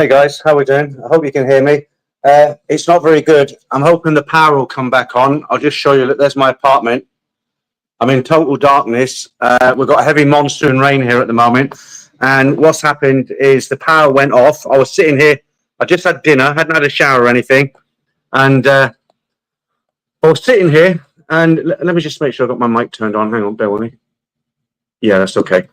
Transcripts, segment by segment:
Hey guys, how we doing? I hope you can hear me. It's not very good. I'm hoping the power will come back on. I'll just show you that there's my apartment. I'm in total darkness. We've got heavy monsoon rain here at the moment. And what's happened is the power went off. I was sitting here. I just had dinner, hadn't had a shower or anything. And I was sitting here and let me just make sure I got my mic turned on. Hang on, bear with me. Yeah, that's okay.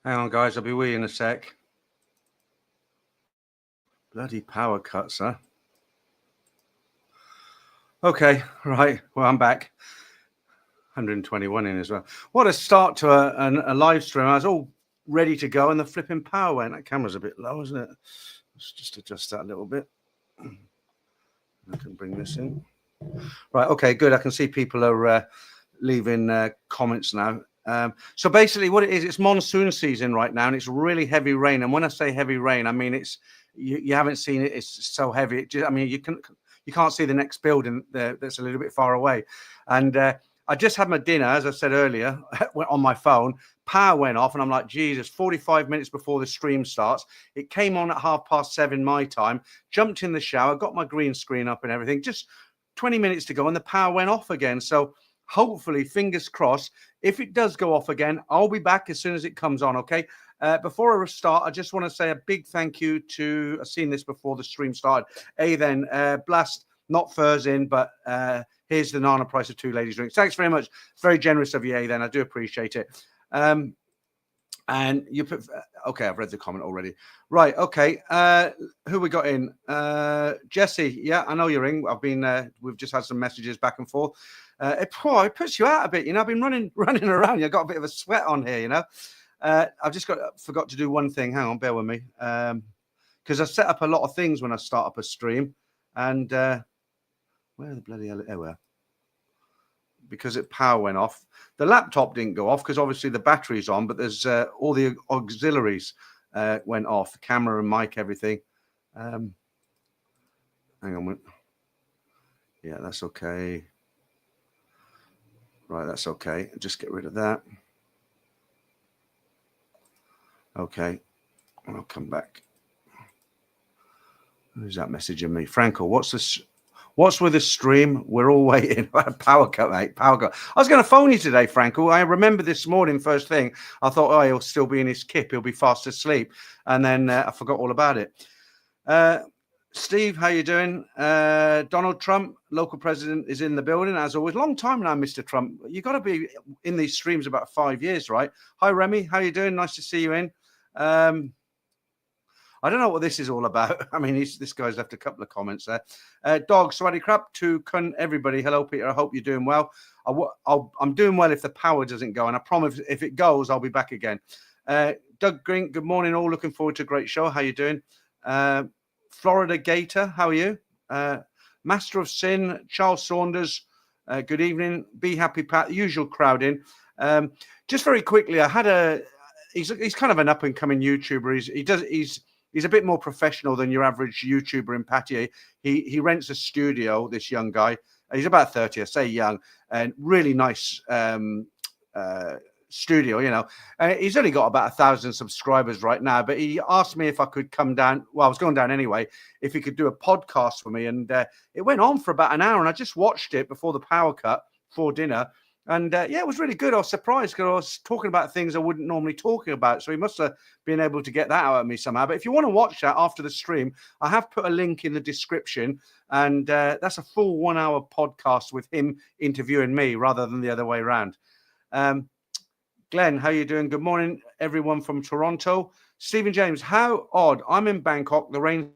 Hang on, guys. I'll be with you in a sec. Bloody power cuts, huh? Okay, right. Well, I'm back. 121 in as well. What a start to a live stream. I was all ready to go and the flipping power went. That camera's a bit low, isn't it? Let's just adjust that a little bit. I can bring this in. Right, okay, good. I can see people are leaving comments now. So basically what it is, it's monsoon season right now and it's really heavy rain. And when I say heavy rain, I mean it's you haven't seen it. It's so heavy. I mean you can't see the next building there that's a little bit far away. And I just had my dinner, as I said earlier, on my phone. Power went off, and I'm like, Jesus, 45 minutes before the stream starts. It came on at 7:30 my time. Jumped in the shower, got my green screen up and everything. Just 20 minutes to go, and the power went off again. So hopefully, fingers crossed, if it does go off again, I'll be back as soon as it comes on, okay? Before I start, I just want to say a big thank you to, I've seen this before the stream started. Blast, not furs in, but here's the Nana price of 2 ladies' drinks. Thanks very much. It's very generous of you, I do appreciate it. And you put, okay, I've read the comment already. Right, okay. Who we got in? Jesse, yeah, I know you're in. We've just had some messages back and forth. It puts you out a bit, I've been running around. I've got a bit of a sweat on here, I've just forgot to do one thing. Hang on, bear with me. Because I set up a lot of things when I start up a stream. And where the bloody hell? Oh, because power went off. The laptop didn't go off because obviously the battery's on, but there's all the auxiliaries went off, the camera and mic, everything. Hang on. Yeah, that's okay. Right, that's okay. Just get rid of that. Okay, I'll come back. Who's that messaging me? Franco, what's this? What's with the stream? We're all waiting. Power cut, mate. Power cut. I was going to phone you today, Franco. I remember this morning, first thing, I thought, oh, he'll still be in his kip. He'll be fast asleep. And then I forgot all about it. Steve, how you doing? Donald Trump, local president, is in the building, as always. Long time now, Mr. Trump. You've got to be in these streams about 5 years, right? Hi, Remy. How you doing? Nice to see you in. I don't know what this is all about. I mean, this guy's left a couple of comments there. Dog, swaddy crap to everybody. Hello, Peter. I hope you're doing well. I'm doing well if the power doesn't go, and I promise if it goes, I'll be back again. Doug Green, good morning, all. Looking forward to a great show. How you doing? Florida Gator, how are you? Master of Sin, Charles Saunders, good evening. Be Happy Pat, the usual crowd in. Just very quickly, I had he's kind of an up and coming YouTuber. He's a bit more professional than your average YouTuber in Patio. He rents a studio, this young guy. He's about 30, I say young, and really nice studio, He's only got about 1,000 subscribers right now, but he asked me if I could come down. Well, I was going down anyway, if he could do a podcast for me. And it went on for about an hour, and I just watched it before the power cut for dinner. And yeah, it was really good. I was surprised because I was talking about things I wouldn't normally talk about. So he must have been able to get that out of me somehow. But if you want to watch that after the stream, I have put a link in the description. And that's a full 1 hour podcast with him interviewing me rather than the other way around. Glenn, how you doing? Good morning, everyone from Toronto. Stephen James, how odd. I'm in Bangkok. The rain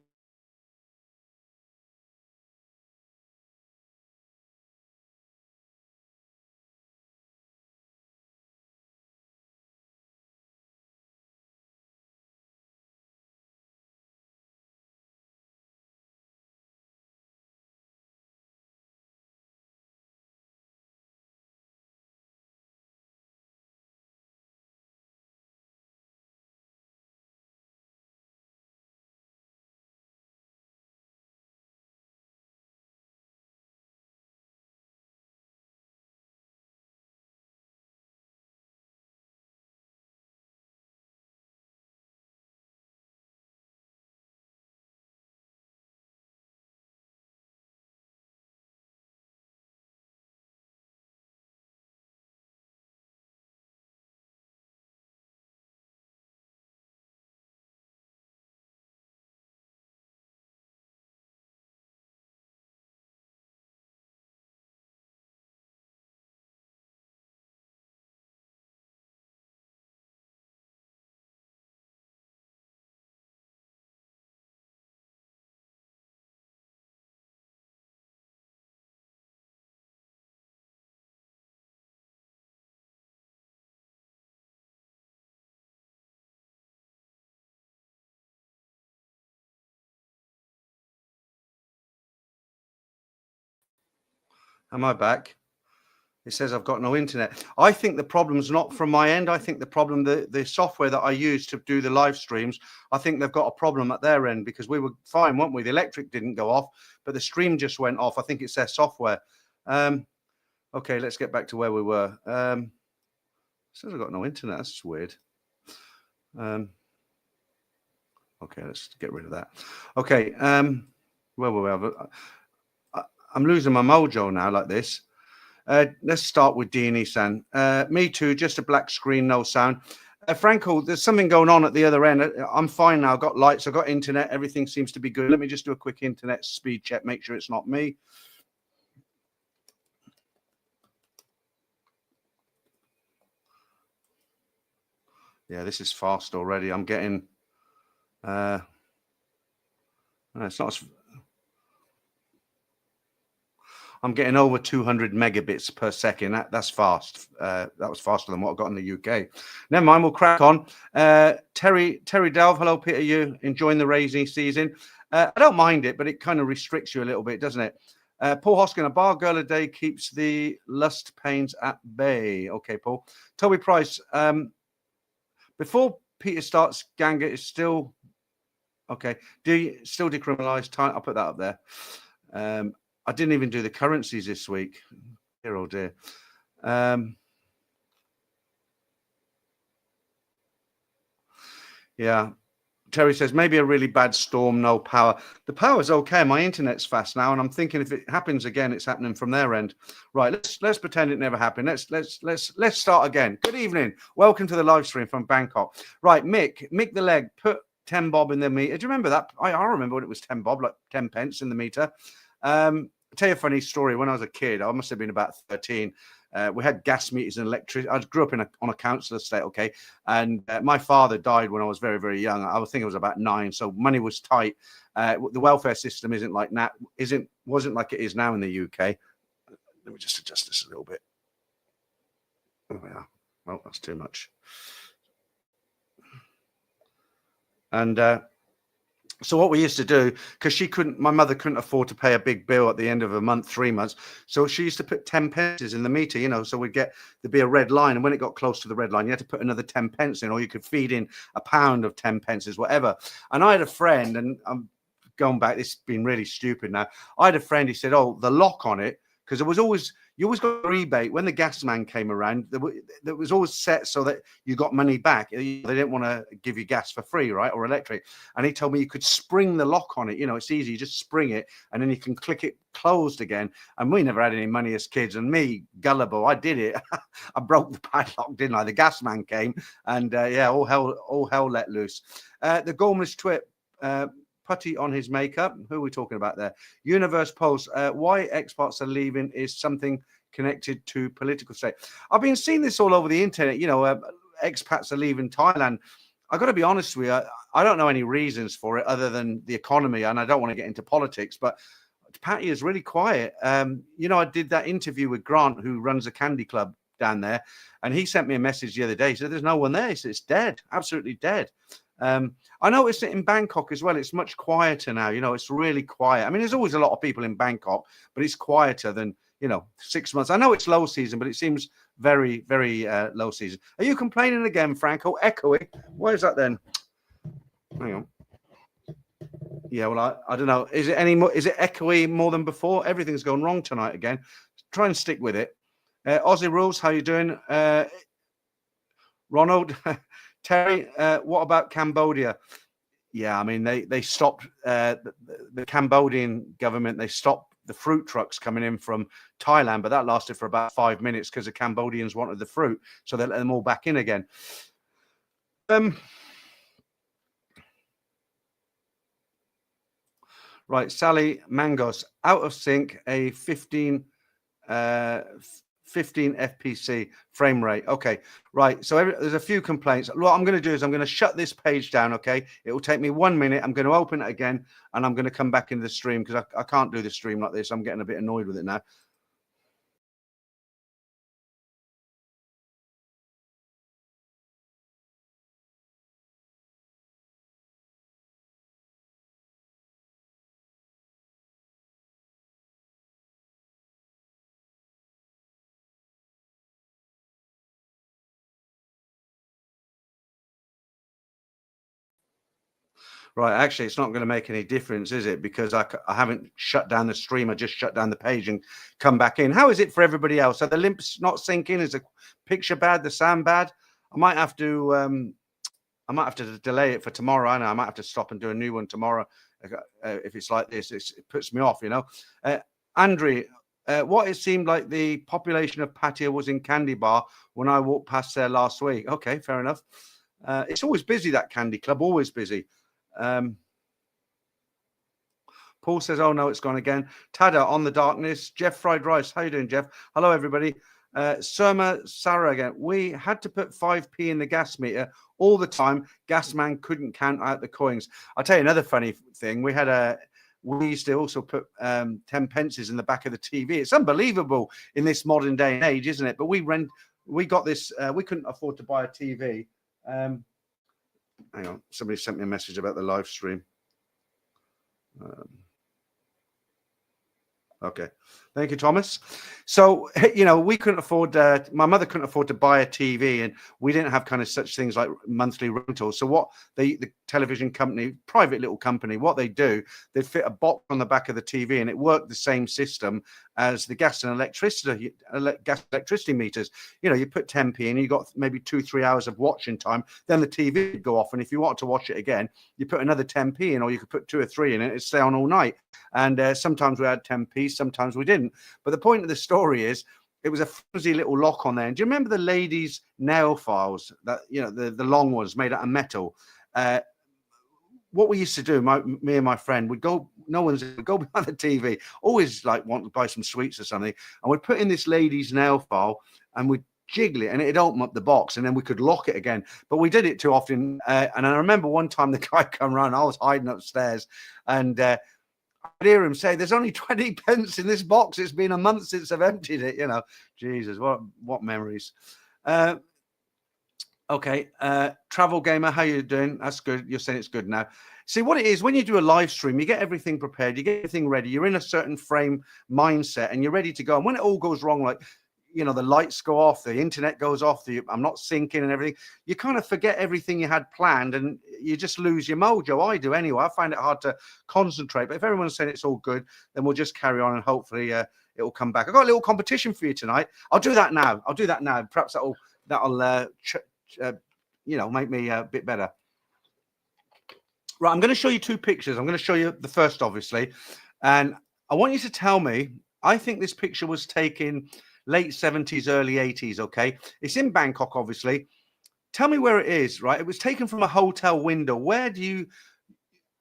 Am I back? It says I've got no internet. I think the problem's not from my end. I think the problem, the software that I use to do the live streams, I think they've got a problem at their end, because we were fine, weren't we? The electric didn't go off, but the stream just went off. I think it's their software. Okay, let's get back to where we were. It says I've got no internet. That's weird. Okay, let's get rid of that. Okay, where were we? I'm losing my mojo now like this. Let's start with D&E-san. Me too, just a black screen, no sound. Franco, there's something going on at the other end. I'm fine now. I've got lights, I've got internet. Everything seems to be good. Let me just do a quick internet speed check, make sure it's not me. Yeah, this is fast already. I'm getting... it's not... I'm getting over 200 megabits per second. That's fast. That was faster than what I got in the UK. Never mind, we'll crack on. Terry Delve, hello, Peter. You enjoying the raising season? I don't mind it, but it kind of restricts you a little bit, doesn't it? Paul Hoskin, a bar girl a day keeps the lust pains at bay. Okay, Paul. Toby Price, before Peter starts, Ganga is still... Okay. Do you still decriminalize time? I'll put that up there. I didn't even do the currencies this week. Dear, oh dear. Yeah. Terry says, maybe a really bad storm, no power. The power's okay. My internet's fast now, and I'm thinking if it happens again, it's happening from their end. Right, let's pretend it never happened. Let's start again. Good evening. Welcome to the live stream from Bangkok. Right, Mick the leg, put 10 bob in the meter. Do you remember that? I remember when it was 10 bob, like 10 pence in the meter. I'll tell you a funny story. When I was a kid, I must have been about 13. We had gas meters and electricity. I grew up on a council estate, okay, and my father died when I was very, very young. I think I was about 9, so money was tight. The welfare system isn't like that. Wasn't like it is now in the UK. Let me just adjust this a little bit. Oh yeah, well that's too much. And so what we used to do, because my mother couldn't afford to pay a big bill at the end of a month, 3 months. So she used to put 10 pence in the meter, so there'd be a red line. And when it got close to the red line, you had to put another 10 pence in, or you could feed in a pound of 10 pences, whatever. And I had a friend, and I'm going back, this has been really stupid now. I had a friend, he said, oh, the lock on it, because you always got a rebate when the gas man came around. There was always set so that you got money back. They didn't want to give you gas for free, right, or electric. And he told me you could spring the lock on it. It's easy. You just spring it, and then you can click it closed again. And we never had any money as kids. And me, gullible, I did it. I broke the padlock, didn't I? The gas man came, and all hell let loose. The Gormless Twit. Putty on his makeup. Who are we talking about there? Universe Pulse. Why expats are leaving is something connected to political state. I've been seeing this all over the internet. Expats are leaving Thailand. I got to be honest with you. I don't know any reasons for it other than the economy, and I don't want to get into politics. But Patty is really quiet. I did that interview with Grant, who runs a candy club down there, and he sent me a message the other day. He said, "There's no one there." He said, "It's dead, absolutely dead." I noticed it in Bangkok as well. It's much quieter now. It's really quiet. I mean, there's always a lot of people in Bangkok, but it's quieter than 6 months. I know it's low season, but it seems very, very low season. Are you complaining again, Franco? Echoing? Why is that then? Hang on. Yeah, well, I don't know. Is it any more? Is it echoey more than before? Everything's going wrong tonight again. Try and stick with it. Aussie Rules, how you doing? Ronald, Terry, what about Cambodia? Yeah, I mean, they stopped the Cambodian government. They stopped the fruit trucks coming in from Thailand, but that lasted for about 5 minutes because the Cambodians wanted the fruit, so they let them all back in again. Right, Sally Mangos, out of sync, a 15 FPC frame rate. Okay, right. So there's a few complaints. What I'm going to do is I'm going to shut this page down. Okay, it will take me 1 minute. I'm going to open it again, and I'm going to come back into the stream because I can't do the stream like this. I'm getting a bit annoyed with it now. Right, actually, it's not going to make any difference, is it? Because I haven't shut down the stream. I just shut down the page and come back in. How is it for everybody else? Are the links not syncing? Is the picture bad? The sound bad? I might have to delay it for tomorrow. I know I might have to stop and do a new one tomorrow. If it's like this, it puts me off, you know. Andrew, what it seemed like the population of Pattaya was in Candy Bar when I walked past there last week. Okay, fair enough. It's always busy, that Candy Club, always busy. Paul says, oh no, it's gone again. Tada on the darkness. Jeff Fried Rice. How you doing, Jeff? Hello, everybody. Surma Sarah again. We had to put 5p in the gas meter all the time. Gas man couldn't count out the coins. I'll tell you another funny thing. We used to also put 10 pences in the back of the TV. It's unbelievable in this modern day and age, isn't it? But we got this. We couldn't afford to buy a TV. Hang on, somebody sent me a message about the live stream. Okay, thank you, Thomas. So, you know, we couldn't afford, my mother couldn't afford to buy a TV, and we didn't have kind of such things like monthly rentals. So what the television company, private little company, what they do, they fit a box on the back of the TV, and it worked the same system as the gas and electricity meters. You know, you put 10p in, you got maybe 2-3 hours of watching time, then the TV would go off, and if you wanted to watch it again, you put another 10p in, or you could put 2 or 3 in it, it'd stay on all night. And sometimes we had 10p, sometimes we didn't. But the point of the story is, it was a flimsy little lock on there. And do you remember the ladies' nail files, that, you know, the long ones made out of metal? What we used to do, me and my friend would go, would go behind the TV, always like want to buy some sweets or something, and we'd put in this lady's nail file and we'd jiggle it, and it'd open up the box, and then we could lock it again. But we did it too often. And I remember one time the guy come around, I was hiding upstairs, and I'd hear him say, there's only 20 pence in this box. It's been a month since I've emptied it. You know, Jesus, what memories. Okay, Travel Gamer, how you doing? That's good. You're saying it's good now. See, what it is, when you do a live stream, you get everything prepared, you get everything ready, you're in a certain frame mindset, and you're ready to go. And when it all goes wrong, like, you know, the lights go off, the internet goes off, I'm not syncing and everything, you kind of forget everything you had planned, and you just lose your mojo. I do anyway. I find it hard to concentrate. But if everyone's saying it's all good, then we'll just carry on, and hopefully it will come back. I've got a little competition for you tonight. I'll do that now. Perhaps that'll you know, make me a bit better. Right, I'm going to show you 2 pictures. I'm going to show you the first, obviously, and I want you to tell me. I think this picture was taken late 70s, early 80s. Okay, it's in Bangkok, obviously. Tell me where it is. Right, it was taken from a hotel window. Where do you?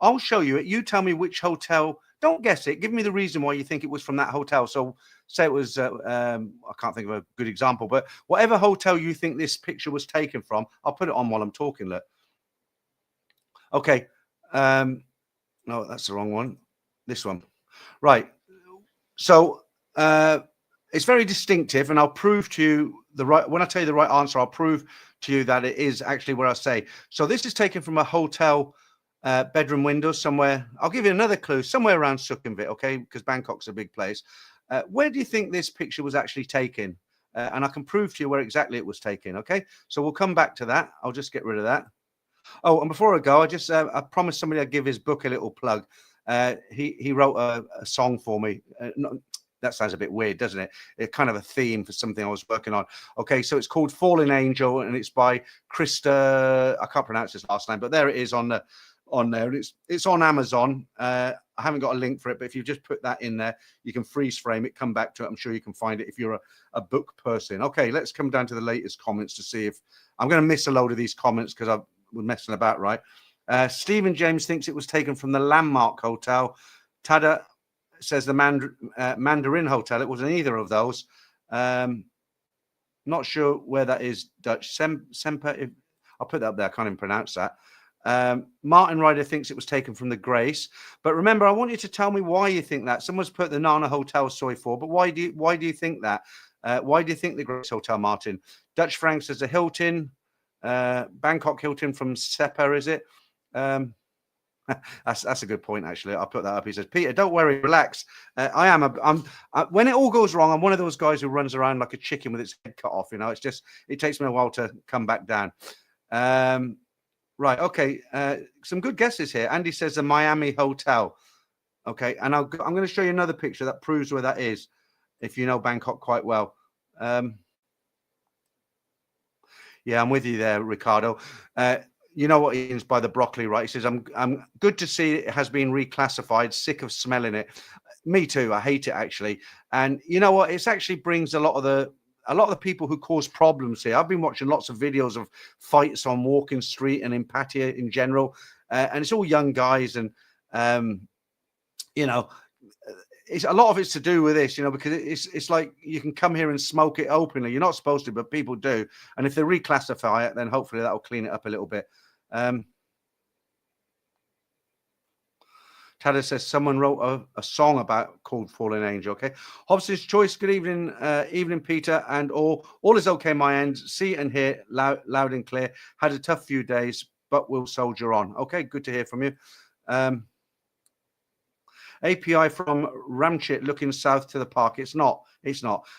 I'll show you it. You tell me which hotel. Don't guess it. Give me the reason why you think it was from that hotel. So say it was, I can't think of a good example, but whatever hotel you think this picture was taken from, I'll put it on while I'm talking. Look. Okay. No, that's the wrong one. This one. Right. So it's very distinctive, and I'll prove to you when I tell you the right answer, I'll prove to you that it is actually where I say. So this is taken from a hotel bedroom window somewhere. I'll give you another clue, somewhere around Sukhumvit, okay, because Bangkok's a big place. Where do you think this picture was actually taken? And I can prove to you where exactly it was taken, okay? So we'll come back to that. I'll just get rid of that. Oh, and before I go, I promised somebody I'd give his book a little plug. He wrote a song for me. That sounds a bit weird, doesn't it? It's kind of a theme for something I was working on. Okay, so it's called Fallen Angel, and it's by Krista. I can't pronounce his last name, but there it is on there. It's on Amazon. I haven't got a link for it, but if you just put that in there, you can freeze frame it, come back to it. I'm sure you can find it if you're a book person. Okay, let's come down to the latest comments to see if I'm going to miss a load of these comments because I was messing about, right? Stephen James thinks it was taken from the Landmark Hotel. Tada says the Mandarin Hotel. It wasn't either of those. Not sure where that is. Dutch. Semper. I'll put that up there. I can't even pronounce that. Martin Ryder thinks it was taken from the Grace. But remember, I want you to tell me why you think that. Someone's put the Nana Hotel Soy 4, but why do you think that? Why do you think the Grace Hotel, Martin? Dutch Frank says the Hilton, Bangkok Hilton from Sepa, is it? That's a good point, actually. I'll put that up. He says, Peter, don't worry, relax. I'm when it all goes wrong, I'm one of those guys who runs around like a chicken with its head cut off. You know, it takes me a while to come back down. Right. Okay. Some good guesses here. Andy says the Miami Hotel. Okay. And I'm going to show you another picture that proves where that is, if you know Bangkok quite well. Yeah, I'm with you there, Ricardo. You know what he means by the broccoli, right? He says, I'm good to see it has been reclassified, sick of smelling it. Me too. I hate it, actually. And you know what? It actually brings a lot of the people who cause problems here. I've been watching lots of videos of fights on Walking Street and in Pattaya in general. And it's all young guys. And, you know, it's a lot of it's to do with this, you know, because it's like you can come here and smoke it openly. You're not supposed to, but people do. And if they reclassify it, then hopefully that will clean it up a little bit. Tada says someone wrote a song called Fallen Angel. Okay. Hobson's Choice. Good evening, evening, Peter, and all is okay. My end. See and hear loud and clear. Had a tough few days, but we'll soldier on. Okay. Good to hear from you. API from Ramchit looking south to the park. It's not.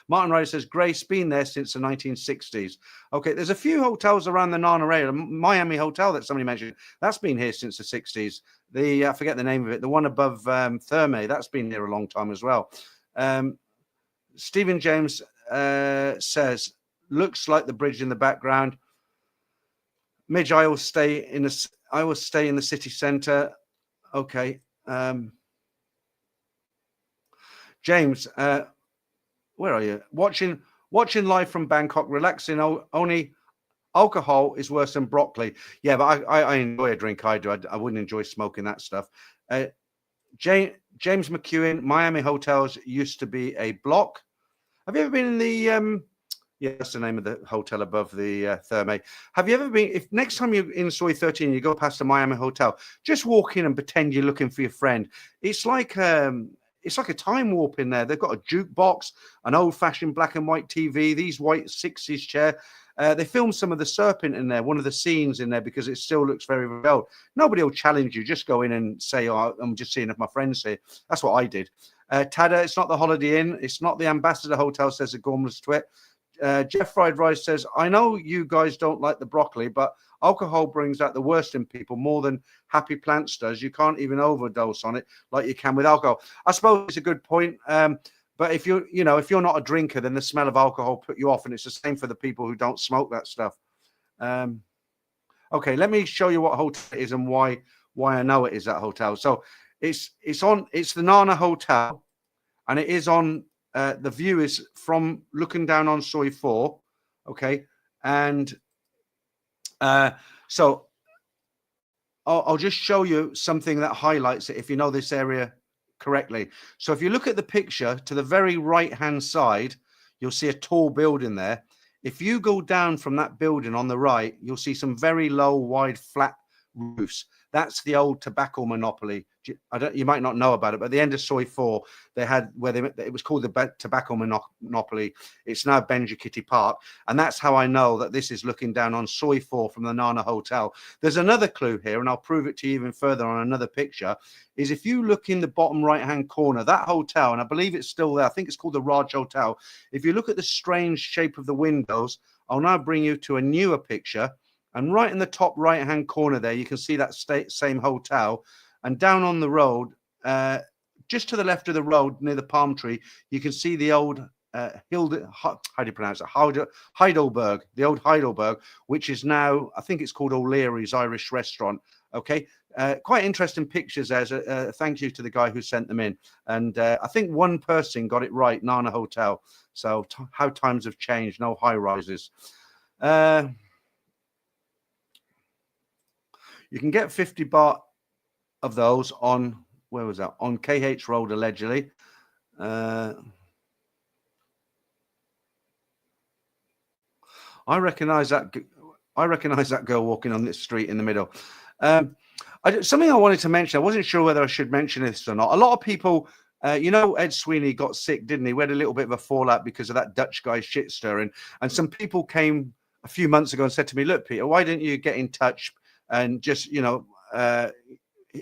Martin Ryder says Grace been there since the 1960s. Okay, there's a few hotels around the Nana area. Miami Hotel that somebody mentioned, that's been here since the 60s. I forget the name of it. The one above Therme, that's been here a long time as well. Stephen James says looks like the bridge in the background. Midge, I will stay in the city centre. Okay. James, where are you? Watching live from Bangkok, relaxing. Only alcohol is worse than broccoli. Yeah, but I enjoy a drink. I do. I wouldn't enjoy smoking that stuff. James McEwen, Miami hotels used to be a block. Have you ever been in the yeah, that's the name of the hotel above the Therme. Have you ever been, if next time you're in Soy 13, you go past the Miami hotel, just walk in and pretend you're looking for your friend. It's like a time warp in there. They've got a jukebox, an old-fashioned black and white TV, these white 60s chair. They filmed some of the serpent in there, one of the scenes in there, because it still looks very, very old. Nobody will challenge you. Just go in and say, oh, I'm just seeing if my friend's here. That's what I did. Tada, it's not the Holiday Inn. It's not the Ambassador Hotel, says a gormless twit. Jeff Fried Rice says, I know you guys don't like the broccoli, but alcohol brings out the worst in people more than Happy Plants does. You can't even overdose on it like you can with alcohol. I suppose it's a good point. But if you're not a drinker, then the smell of alcohol put you off. And it's the same for the people who don't smoke that stuff. Okay, let me show you what hotel it is and why I know it is that hotel. So it's the Nana Hotel, and it is on the view is from looking down on Soi 4. Okay. And so I'll just show you something that highlights it if you know this area correctly. So if you look at the picture to the very right hand side, you'll see a tall building there. If you go down from that building on the right, you'll see some very low, wide, flat roofs. That's the old tobacco monopoly. You might not know about it, but at the end of Soi 4, they had it was called the tobacco monopoly. It's now Benji Kitty Park, and that's how I know that this is looking down on Soi 4 from the Nana Hotel. There's another clue here, and I'll prove it to you even further on another picture. Is if you look in the bottom right-hand corner, that hotel, and I believe it's still there. I think it's called the Raj Hotel. If you look at the strange shape of the windows, I'll now bring you to a newer picture. And right in the top right-hand corner there, you can see that same hotel. And down on the road, just to the left of the road near the palm tree, you can see the old how do you pronounce it? Heidelberg, the old Heidelberg, which is now, I think it's called O'Leary's Irish Restaurant. Okay, quite interesting pictures there. Thank you to the guy who sent them in. And I think one person got it right, Nana Hotel. So how times have changed, no high rises. You can get 50 baht of those on, where was that? On KH Road, allegedly. I recognize that girl walking on this street in the middle. Something I wanted to mention. I wasn't sure whether I should mention this or not. A lot of people, Ed Sweeney got sick, didn't he? We had a little bit of a fallout because of that Dutch guy shit stirring. And some people came a few months ago and said to me, look, Peter, why didn't you get in touch and just,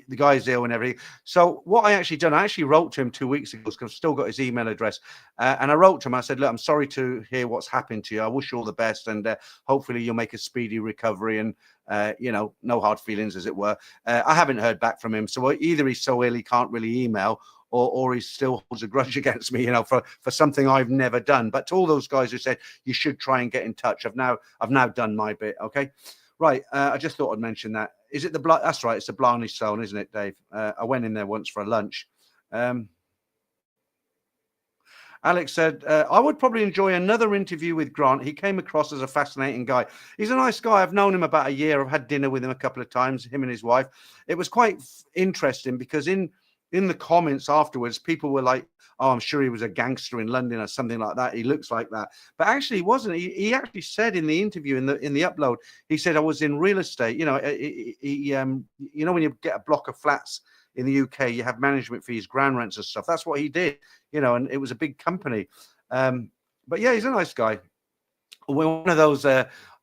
the guy's ill and everything. So what I actually done, I actually wrote to him 2 weeks ago because I've still got his email address. And I wrote to him, I said, look, I'm sorry to hear what's happened to you. I wish you all the best. And hopefully you'll make a speedy recovery and, no hard feelings, as it were. I haven't heard back from him. So either he's so ill he can't really email, or he still holds a grudge against me, for something I've never done. But to all those guys who said you should try and get in touch, I've now done my bit. Okay. Right. I just thought I'd mention that. Is it that's right. It's the Blarney Stone, isn't it, Dave? I went in there once for a lunch. Alex said, I would probably enjoy another interview with Grant. He came across as a fascinating guy. He's a nice guy. I've known him about a year. I've had dinner with him a couple of times, him and his wife. It was quite interesting because in the comments afterwards, people were like, oh, I'm sure he was a gangster in London or something like that. He looks like that. But actually he wasn't. He actually said in the interview, in the upload, he said, I was in real estate. When you get a block of flats in the UK, you have management fees, ground rents and stuff. That's what he did, and it was a big company. But yeah, he's a nice guy. One of those,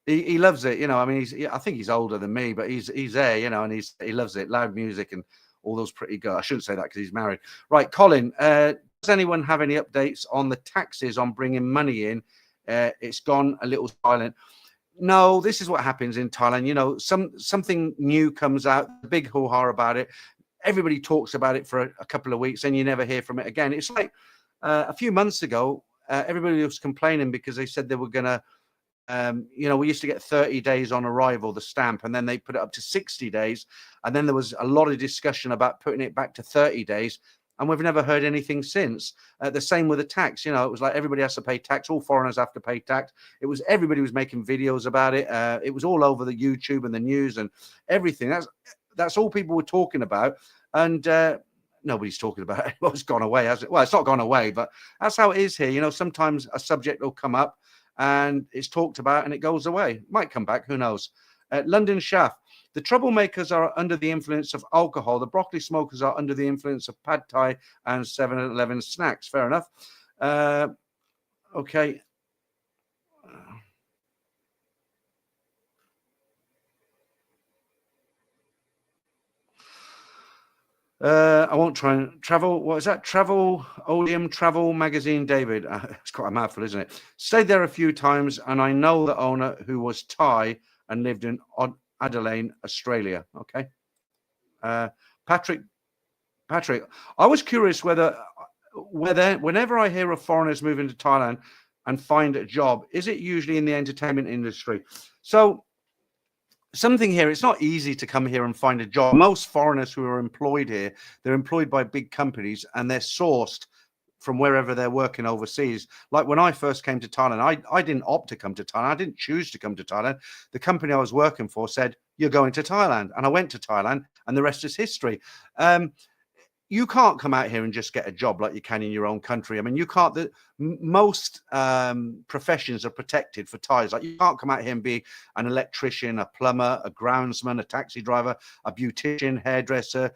he loves it. I think he's older than me, but he's there, and he loves it. Loud music and all those pretty girls. I shouldn't say that because he's married. Right, Colin, does anyone have any updates on the taxes on bringing money in? It's gone a little silent. No, this is what happens in Thailand. Something new comes out, a big hoo-ha about it. Everybody talks about it for a couple of weeks and you never hear from it again. It's like a few months ago, everybody was complaining because they said they were going to, we used to get 30 days on arrival, the stamp, and then they put it up to 60 days. And then there was a lot of discussion about putting it back to 30 days. And we've never heard anything since. The same with the tax. It was like everybody has to pay tax. All foreigners have to pay tax. Everybody was making videos about it. It was all over the YouTube and the news and everything. That's all people were talking about. And nobody's talking about it. Well, it's gone away, has it? Well, it's not gone away, but that's how it is here. Sometimes a subject will come up and it's talked about and it goes away. Might come back, who knows? London Shaft. The troublemakers are under the influence of alcohol. The broccoli smokers are under the influence of pad thai and 7-Eleven snacks. Fair enough. Okay. I won't try and travel. What is that? Odium Travel Magazine, David. It's quite a mouthful, isn't it? Stayed there a few times, and I know the owner who was Thai and lived in Adelaide, Australia. Okay. Patrick, I was curious whether whenever I hear of foreigners moving to Thailand and find a job, is it usually in the entertainment industry? So something here, it's not easy to come here and find a job. Most foreigners who are employed here, they're employed by big companies and they're sourced from wherever they're working overseas. Like when I first came to Thailand, I didn't opt to come to Thailand. I didn't choose to come to Thailand. The company I was working for said, you're going to Thailand. And I went to Thailand and the rest is history. You can't come out here and just get a job like you can in your own country. I mean, you can't. Most professions are protected for Thais. Like you can't come out here and be an electrician, a plumber, a groundsman, a taxi driver, a beautician, hairdresser,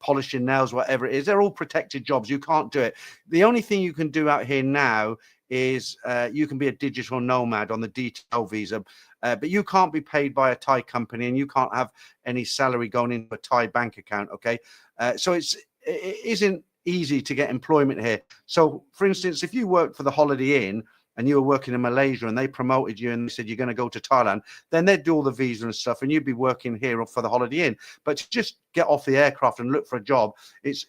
polishing nails, whatever it is. They're all protected jobs. You can't do it. The only thing you can do out here now is you can be a digital nomad on the DTL visa, but you can't be paid by a Thai company and you can't have any salary going into a Thai bank account. Okay, so it isn't easy to get employment here. So, for instance, if you worked for the Holiday Inn and you were working in Malaysia and they promoted you and they said you're going to go to Thailand, then they'd do all the visa and stuff and you'd be working here for the Holiday Inn. But to just get off the aircraft and look for a job, it's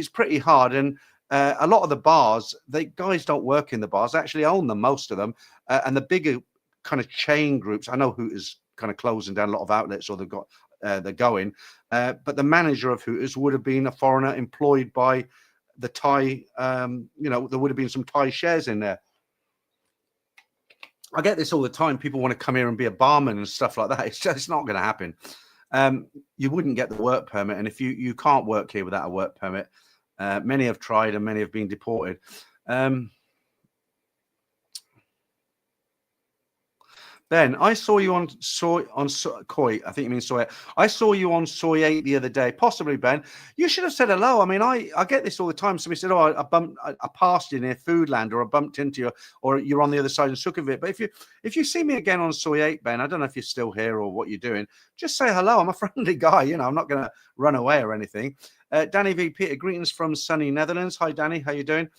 pretty hard. And a lot of the bars, guys don't work in the bars, they actually own them, most of them. And the bigger kind of chain groups, I know Hooters kind of closing down a lot of outlets, or they're going. But the manager of Hooters would have been a foreigner employed by the Thai, there would have been some Thai shares in there. I get this all the time. People want to come here and be a barman and stuff like that. It's not going to happen. You wouldn't get the work permit. And if you can't work here without a work permit, many have tried and many have been deported. Ben, I saw you on Koi. I think you mean Soy. I saw you on Soy 8 the other day. Possibly, Ben. You should have said hello. I mean, I get this all the time. Somebody said, "Oh, I passed you near Foodland, or I bumped into you, or you're on the other side of Sukhumvit." But if you see me again on Soy 8, Ben, I don't know if you're still here or what you're doing. Just say hello. I'm a friendly guy. You know, I'm not going to run away or anything. Danny V. Peter, greetings from sunny Netherlands. Hi, Danny. How you doing?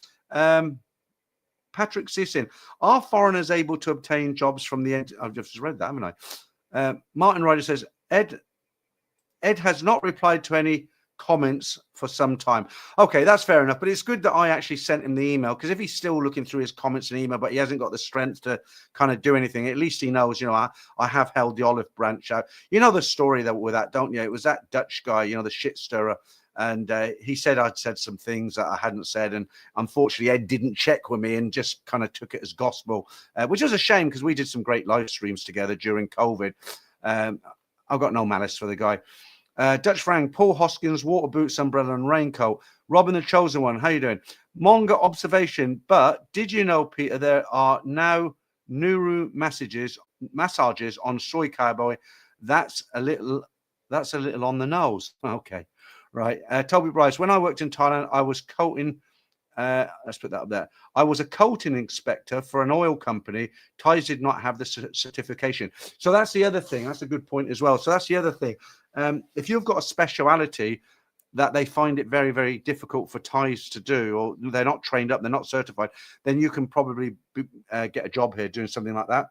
Patrick Sissin, are foreigners able to obtain jobs from the end? I've just read that, haven't I? Martin Ryder says, Ed has not replied to any comments for some time. Okay, that's fair enough, but it's good that I actually sent him the email, because if he's still looking through his comments and email, but he hasn't got the strength to kind of do anything, at least he knows, you know, I have held the olive branch out. You know the story with that, don't you? It was that Dutch guy, you know, the shit stirrer. And he said I'd said some things that I hadn't said. And unfortunately, Ed didn't check with me and just kind of took it as gospel, which was a shame, because we did some great live streams together during COVID. I've got no malice for the guy. Dutch Frank, Paul Hoskins, water boots, umbrella and raincoat. Robin the Chosen One, how you doing? Monga observation, but did you know, Peter, there are now Nuru massages on Soy Cowboy. That's a little on the nose. Okay. Right. Toby Bryce, when I worked in Thailand, I was coating. Let's put that up there. I was a coating inspector for an oil company. Thais did not have the certification. So that's the other thing. That's a good point as well. So that's the other thing. If you've got a speciality that they find it very, very difficult for Thais to do, or they're not trained up, they're not certified, then you can probably get a job here doing something like that.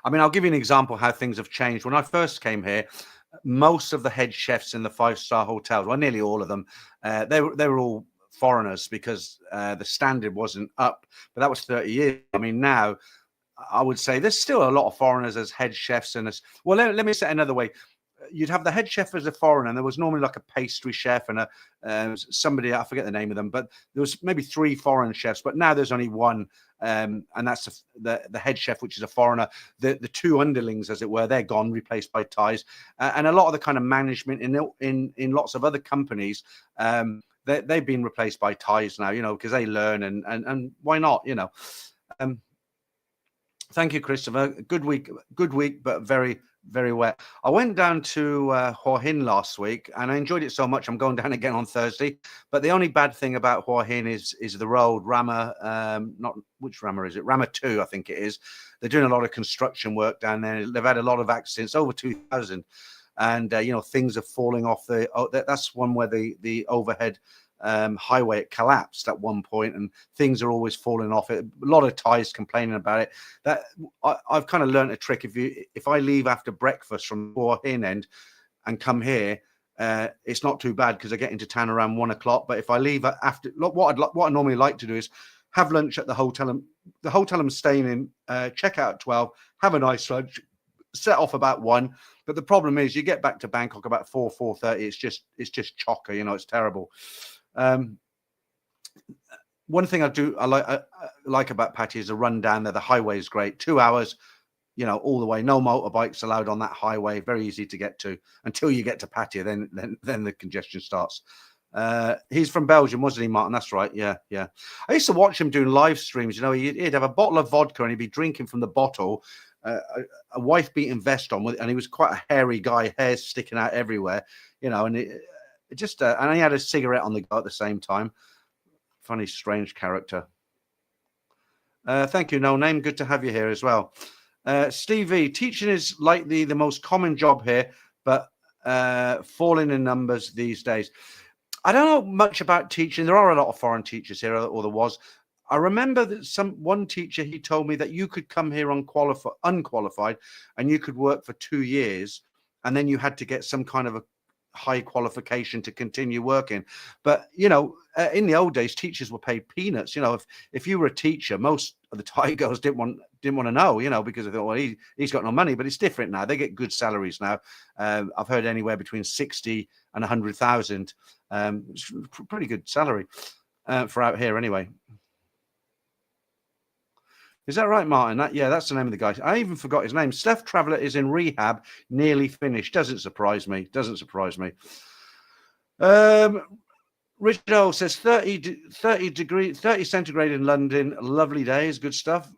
I mean, I'll give you an example how things have changed. When I first came here, most of the head chefs in the 5-star hotels, well, nearly all of them, they were all foreigners, because the standard wasn't up. But that was 30 years. I mean, now I would say there's still a lot of foreigners as head chefs. Well, let me say it another way. You'd have the head chef as a foreigner, and there was normally like a pastry chef and somebody, I forget the name of them, but there was maybe 3 foreign chefs, but now there's only one, and that's the head chef, which is a foreigner. The 2 underlings, as it were, they're gone, replaced by Thais, and a lot of the kind of management in lots of other companies, they've been replaced by Thais now, you know, because they learn, and why not, you know. Thank you, Christopher. Good week, but very, very wet. I went down to Hua Hin last week, and I enjoyed it so much. I'm going down again on Thursday. But the only bad thing about Hua Hin is the road. Rama, not which Rama is it? Rama 2, I think it is. They're doing a lot of construction work down there. They've had a lot of accidents, over 2,000, and you know, things are falling off the. That's one where the overhead highway, it collapsed at one point, and things are always falling off it. A lot of Thais complaining about it. That I've kind of learned a trick. If I leave after breakfast from Hua Hin end and come here, it's not too bad, because I get into town around 1 o'clock. But if I leave after, what I normally like to do is have lunch at the hotel. The hotel I'm staying in, check out at 12, have a nice lunch, set off about 1. But the problem is, you get back to Bangkok about 4:30. It's just chocker, you know. It's terrible. One thing I like about Patti is the run down there. The highway is great. 2 hours, you know, all the way. No motorbikes allowed on that highway. Very easy to get to until you get to Patti. Then the congestion starts. He's from Belgium, wasn't he, Martin? That's right. Yeah. I used to watch him doing live streams. You know, he'd have a bottle of vodka and he'd be drinking from the bottle. A wife beating vest on, and he was quite a hairy guy, hair sticking out everywhere. You know, and it just and he had a cigarette on the go at the same time. Funny, strange character. Thank you, No Name. Good to have you here as well. Steve V, teaching is likely the most common job here, but falling in numbers these days. I don't know much about teaching. There are a lot of foreign teachers here, or there was. I remember that one teacher, he told me that you could come here unqualified, and you could work for 2 years, and then you had to get some kind of a high qualification to continue working. But you know, in the old days, teachers were paid peanuts. You know, if you were a teacher, most of the Thai girls didn't want to know, you know, because they thought, well, he's got no money. But it's different now. They get good salaries now. I've heard anywhere between 60 and 100,000. It's pretty good salary for out here anyway. Is that right, Martin? That's the name of the guy. I even forgot his name. Steph Traveller is in rehab, nearly finished. Doesn't surprise me. Richard O says 30 degrees, 30 centigrade in London. Lovely days, good stuff.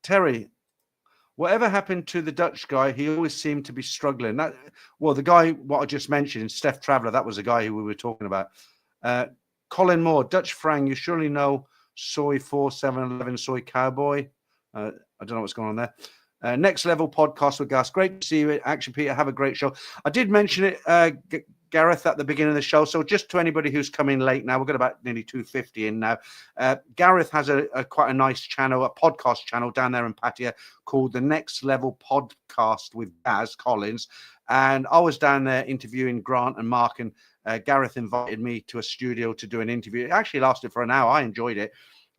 Terry, whatever happened to the Dutch guy? He always seemed to be struggling. Well, the guy, what I just mentioned, Steph Traveller, that was the guy who we were talking about. Colin Moore, Dutch Frang, you surely know Soy 4711 Soy Cowboy. I don't know what's going on there. Next Level Podcast with Gus. Great to see you. Action Peter, have a great show. I did mention it, Gareth, at the beginning of the show. So just to anybody who's come in late now, we've got about nearly 250 in now. Gareth has quite a nice channel, a podcast channel down there in Pattaya called The Next Level Podcast with Gaz Collins. And I was down there interviewing Grant and Mark, and Gareth invited me to a studio to do an interview. It actually lasted for an hour. I enjoyed it.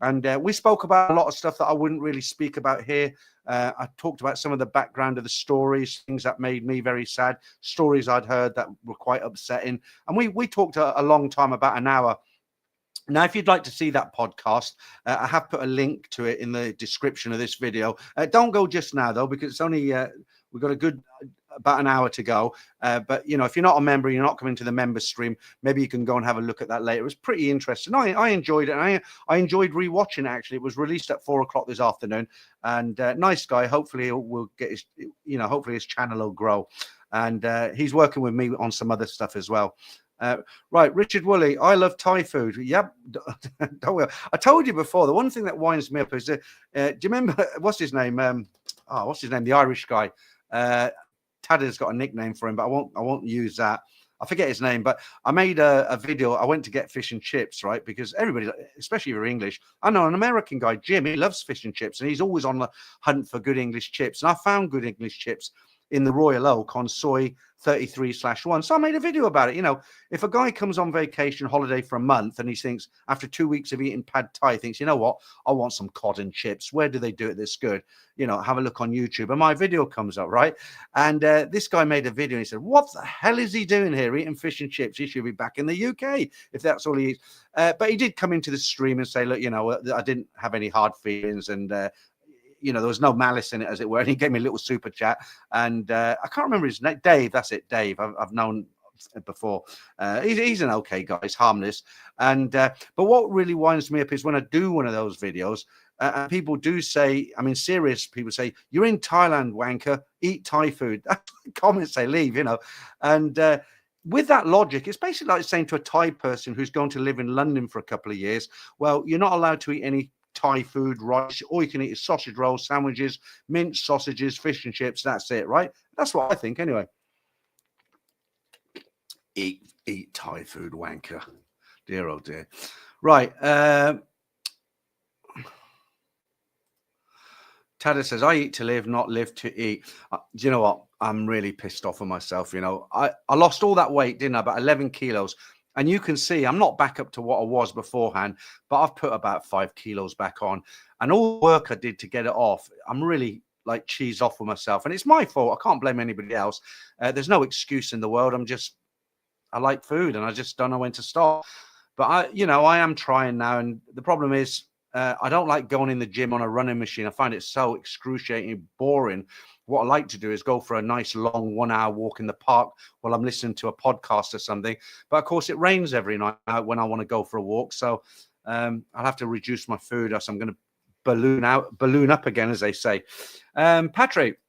And we spoke about a lot of stuff that I wouldn't really speak about here. I talked about some of the background of the stories, things that made me very sad, stories I'd heard that were quite upsetting. And we talked a long time, about an hour. Now, if you'd like to see that podcast, I have put a link to it in the description of this video. Don't go just now, though, because it's only we've got a good about an hour to go. But, you know, if you're not a member, you're not coming to the member stream, maybe you can go and have a look at that later. It was pretty interesting. I enjoyed it. And I enjoyed rewatching it, actually. It was released at 4 o'clock this afternoon. And nice guy. Hopefully we'll get his, you know, hopefully his channel will grow. And he's working with me on some other stuff as well. Right, Richard Woolley, I love Thai food. Yep, don't worry. I told you before, the one thing that winds me up is, do you remember, what's his name? The Irish guy. Tadder's got a nickname for him, but I won't use that. I forget his name, but I made a video. I went to get fish and chips, right? Because everybody, especially if you're English, I know an American guy, Jim, he loves fish and chips, and he's always on the hunt for good English chips. And I found good English chips in the Royal Oak on Soy 33/1. So I made a video about it. You know, if a guy comes on vacation holiday for a month and he thinks after 2 weeks of eating pad Thai, thinks, you know what, I want some cod and chips. Where do they do it this good? You know, have a look on YouTube. And my video comes up, right? And this guy made a video and he said, what the hell is he doing here eating fish and chips? He should be back in the UK if that's all he eats. But he did come into the stream and say, look, you know, I didn't have any hard feelings, and you know, there was no malice in it, as it were. And he gave me a little super chat. And I can't remember his name. Dave, that's it, Dave. I've known before. He's an okay guy. He's harmless. And but what really winds me up is when I do one of those videos, and people do say, I mean, serious people say, you're in Thailand, wanker, eat Thai food. That's what comments they leave, you know. And with that logic, it's basically like saying to a Thai person who's going to live in London for a couple of years, well, you're not allowed to eat any Thai food, rice. All you can eat is sausage rolls, sandwiches, minced sausages, fish and chips. That's it, right? That's what I think, anyway. Eat Thai food, wanker. Dear, oh dear. Right. Tada says, I eat to live, not live to eat. Do you know what? I'm really pissed off with myself. You know, I lost all that weight, didn't I? About 11 kilos. And you can see I'm not back up to what I was beforehand, but I've put about 5 kilos back on. And all the work I did to get it off, I'm really like cheesed off with myself. And it's my fault. I can't blame anybody else. There's no excuse in the world. I like food and I just don't know when to stop. But I am trying now. And the problem is I don't like going in the gym on a running machine. I find it so excruciating, boring. What I like to do is go for a nice long 1 hour walk in the park while I'm listening to a podcast or something. But of course, it rains every night when I want to go for a walk. So I'll have to reduce my food, else I'm going to balloon up again, as they say. Patrick,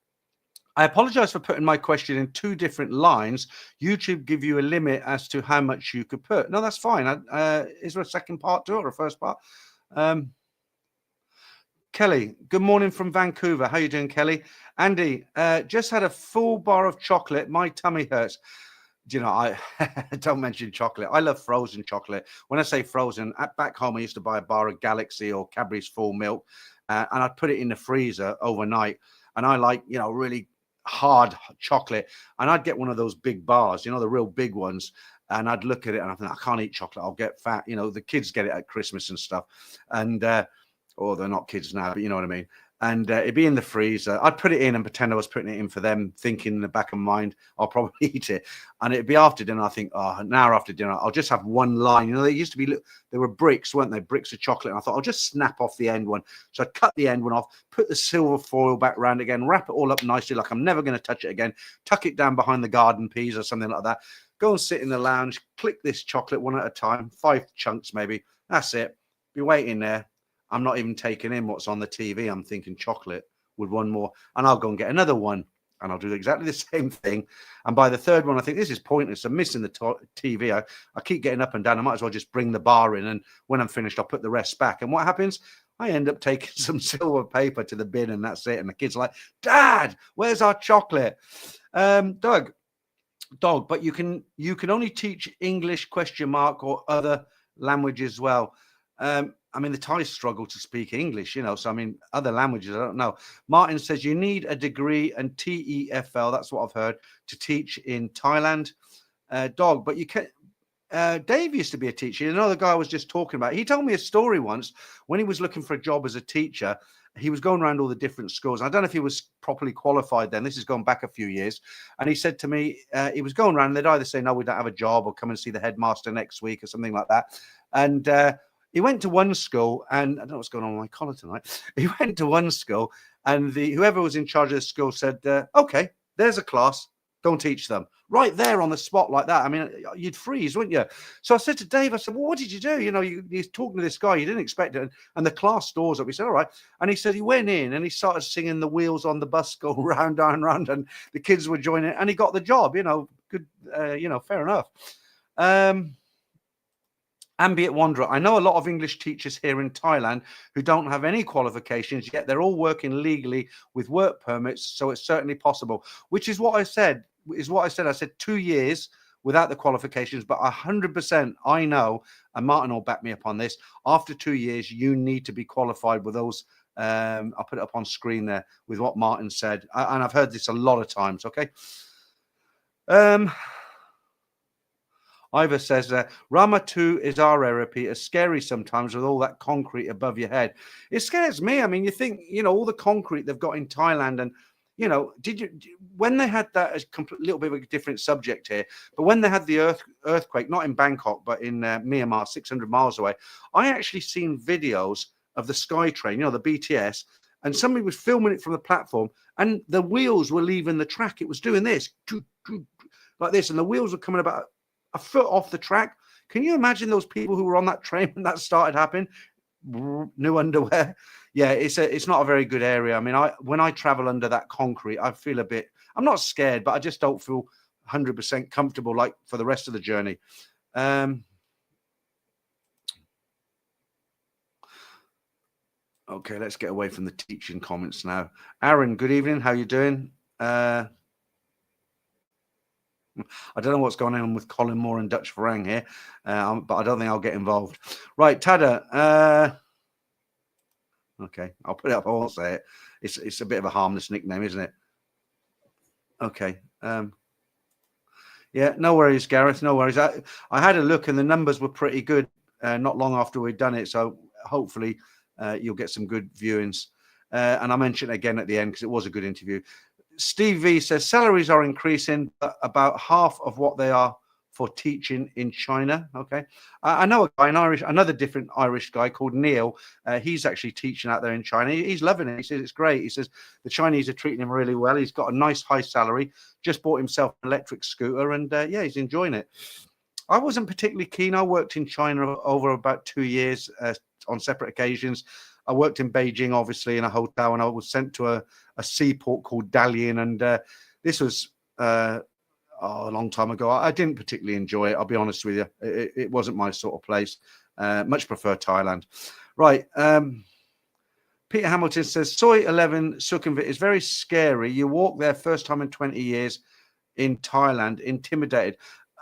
I apologize for putting my question in 2 different lines. YouTube give you a limit as to how much you could put. No, that's fine. Is there a second part to it or a first part? Kelly, good morning from Vancouver. How you doing, Kelly? Andy, just had a full bar of chocolate. My tummy hurts. Do you know, I don't mention chocolate. I love frozen chocolate. When I say frozen, back home, I used to buy a bar of Galaxy or Cadbury's full milk, and I'd put it in the freezer overnight. And I like, you know, really hard chocolate. And I'd get one of those big bars, you know, the real big ones. And I'd look at it and I think, I can't eat chocolate. I'll get fat. You know, the kids get it at Christmas and stuff. And, or they're not kids now, but you know what I mean. And it'd be in the freezer. I'd put it in and pretend I was putting it in for them, thinking in the back of my mind, I'll probably eat it. And it'd be after dinner. I think, an hour after dinner, I'll just have one line. You know, they used to be, there were bricks, weren't they? Bricks of chocolate. And I thought, I'll just snap off the end one. So I'd cut the end one off, put the silver foil back around again, wrap it all up nicely, like I'm never going to touch it again, tuck it down behind the garden peas or something like that. Go and sit in the lounge, click this chocolate one at a time, 5 chunks maybe. That's it. Be waiting there. I'm not even taking in what's on the TV. I'm thinking chocolate with one more, and I'll go and get another one, and I'll do exactly the same thing. And by the third one, I think this is pointless. I'm missing the TV. I keep getting up and down. I might as well just bring the bar in, and when I'm finished, I'll put the rest back. And what happens? I end up taking some silver paper to the bin, and that's it. And the kids are like, "Dad, where's our chocolate?" Dog, but you can only teach English ? Or other languages as well. I mean, the Thais struggle to speak English, so I mean, other languages, I don't know. Martin says you need a degree and TEFL, that's what I've heard, to teach in Thailand. Dog, but you can. Dave used to be a teacher. You know, the guy I was just talking about. He told me a story once when he was looking for a job as a teacher. He was going around all the different schools. I don't know if he was properly qualified then. This is going back a few years. And he said to me, he was going around, and they'd either say, no, we don't have a job, or come and see the headmaster next week or something like that. And he went to one school, and I don't know what's going on with my collar tonight. He went to one school, and whoever was in charge of the school said, okay, there's a class. Go and teach them right there on the spot like that. I mean, you'd freeze, wouldn't you? So I said to Dave, I said, well, what did you do? You're talking to this guy. You didn't expect it. And the class doors up. He said, all right. And he said he went in and he started singing The Wheels on the Bus Go Round, down, round. And the kids were joining, and he got the job, good, fair enough. Ambient Wanderer. I know a lot of English teachers here in Thailand who don't have any qualifications, yet they're all working legally with work permits. So it's certainly possible, which is what I said. I said 2 years without the qualifications, but 100% I know, and Martin will back me up on this, after 2 years, you need to be qualified with those. I'll put it up on screen there with what Martin said. And I've heard this a lot of times. Okay. Ivor says, Rama 2 is our area, Peter. Scary sometimes with all that concrete above your head. It scares me. I mean, you think, all the concrete they've got in Thailand, and when they had that, as a little bit of a different subject here, but when they had the earthquake, not in Bangkok, but in Myanmar, 600 miles away, I actually seen videos of the SkyTrain, the BTS, and somebody was filming it from the platform, and the wheels were leaving the track. It was doing this, like this, and the wheels were coming about a foot off the track. Can you imagine those people who were on that train when that started happening? New underwear. Yeah, it's not a very good area. I mean, when I travel under that concrete, I feel a bit, I'm not scared, but I just don't feel 100% comfortable like for the rest of the journey. Okay, let's get away from the teaching comments now. Aaron, good evening. How you doing? I don't know what's going on with Colin Moore and Dutch Farang here, but I don't think I'll get involved. Right, Tada. Okay, I'll put it up. I won't say it. It's a bit of a harmless nickname, isn't it? Okay. Yeah, no worries, Gareth. No worries. I had a look, and the numbers were pretty good not long after we'd done it. So hopefully you'll get some good viewings. And I mentioned it again at the end because it was a good interview. Steve V says salaries are increasing, but about half of what they are for teaching in China. Okay. I know a guy, another different Irish guy called Neil. He's actually teaching out there in China. He's loving it. He says it's great. He says the Chinese are treating him really well. He's got a nice high salary, just bought himself an electric scooter, and he's enjoying it. I wasn't particularly keen. I worked in China over about 2 years on separate occasions. I worked in Beijing, obviously, in a hotel, and I was sent to a seaport called Dalian, and this was a long time ago. I didn't particularly enjoy it. I'll be honest with you. It wasn't my sort of place. Much prefer Thailand. Right. Peter Hamilton says, Soy 11 Sukhumvit is very scary. You walk there first time in 20 years in Thailand, intimidated.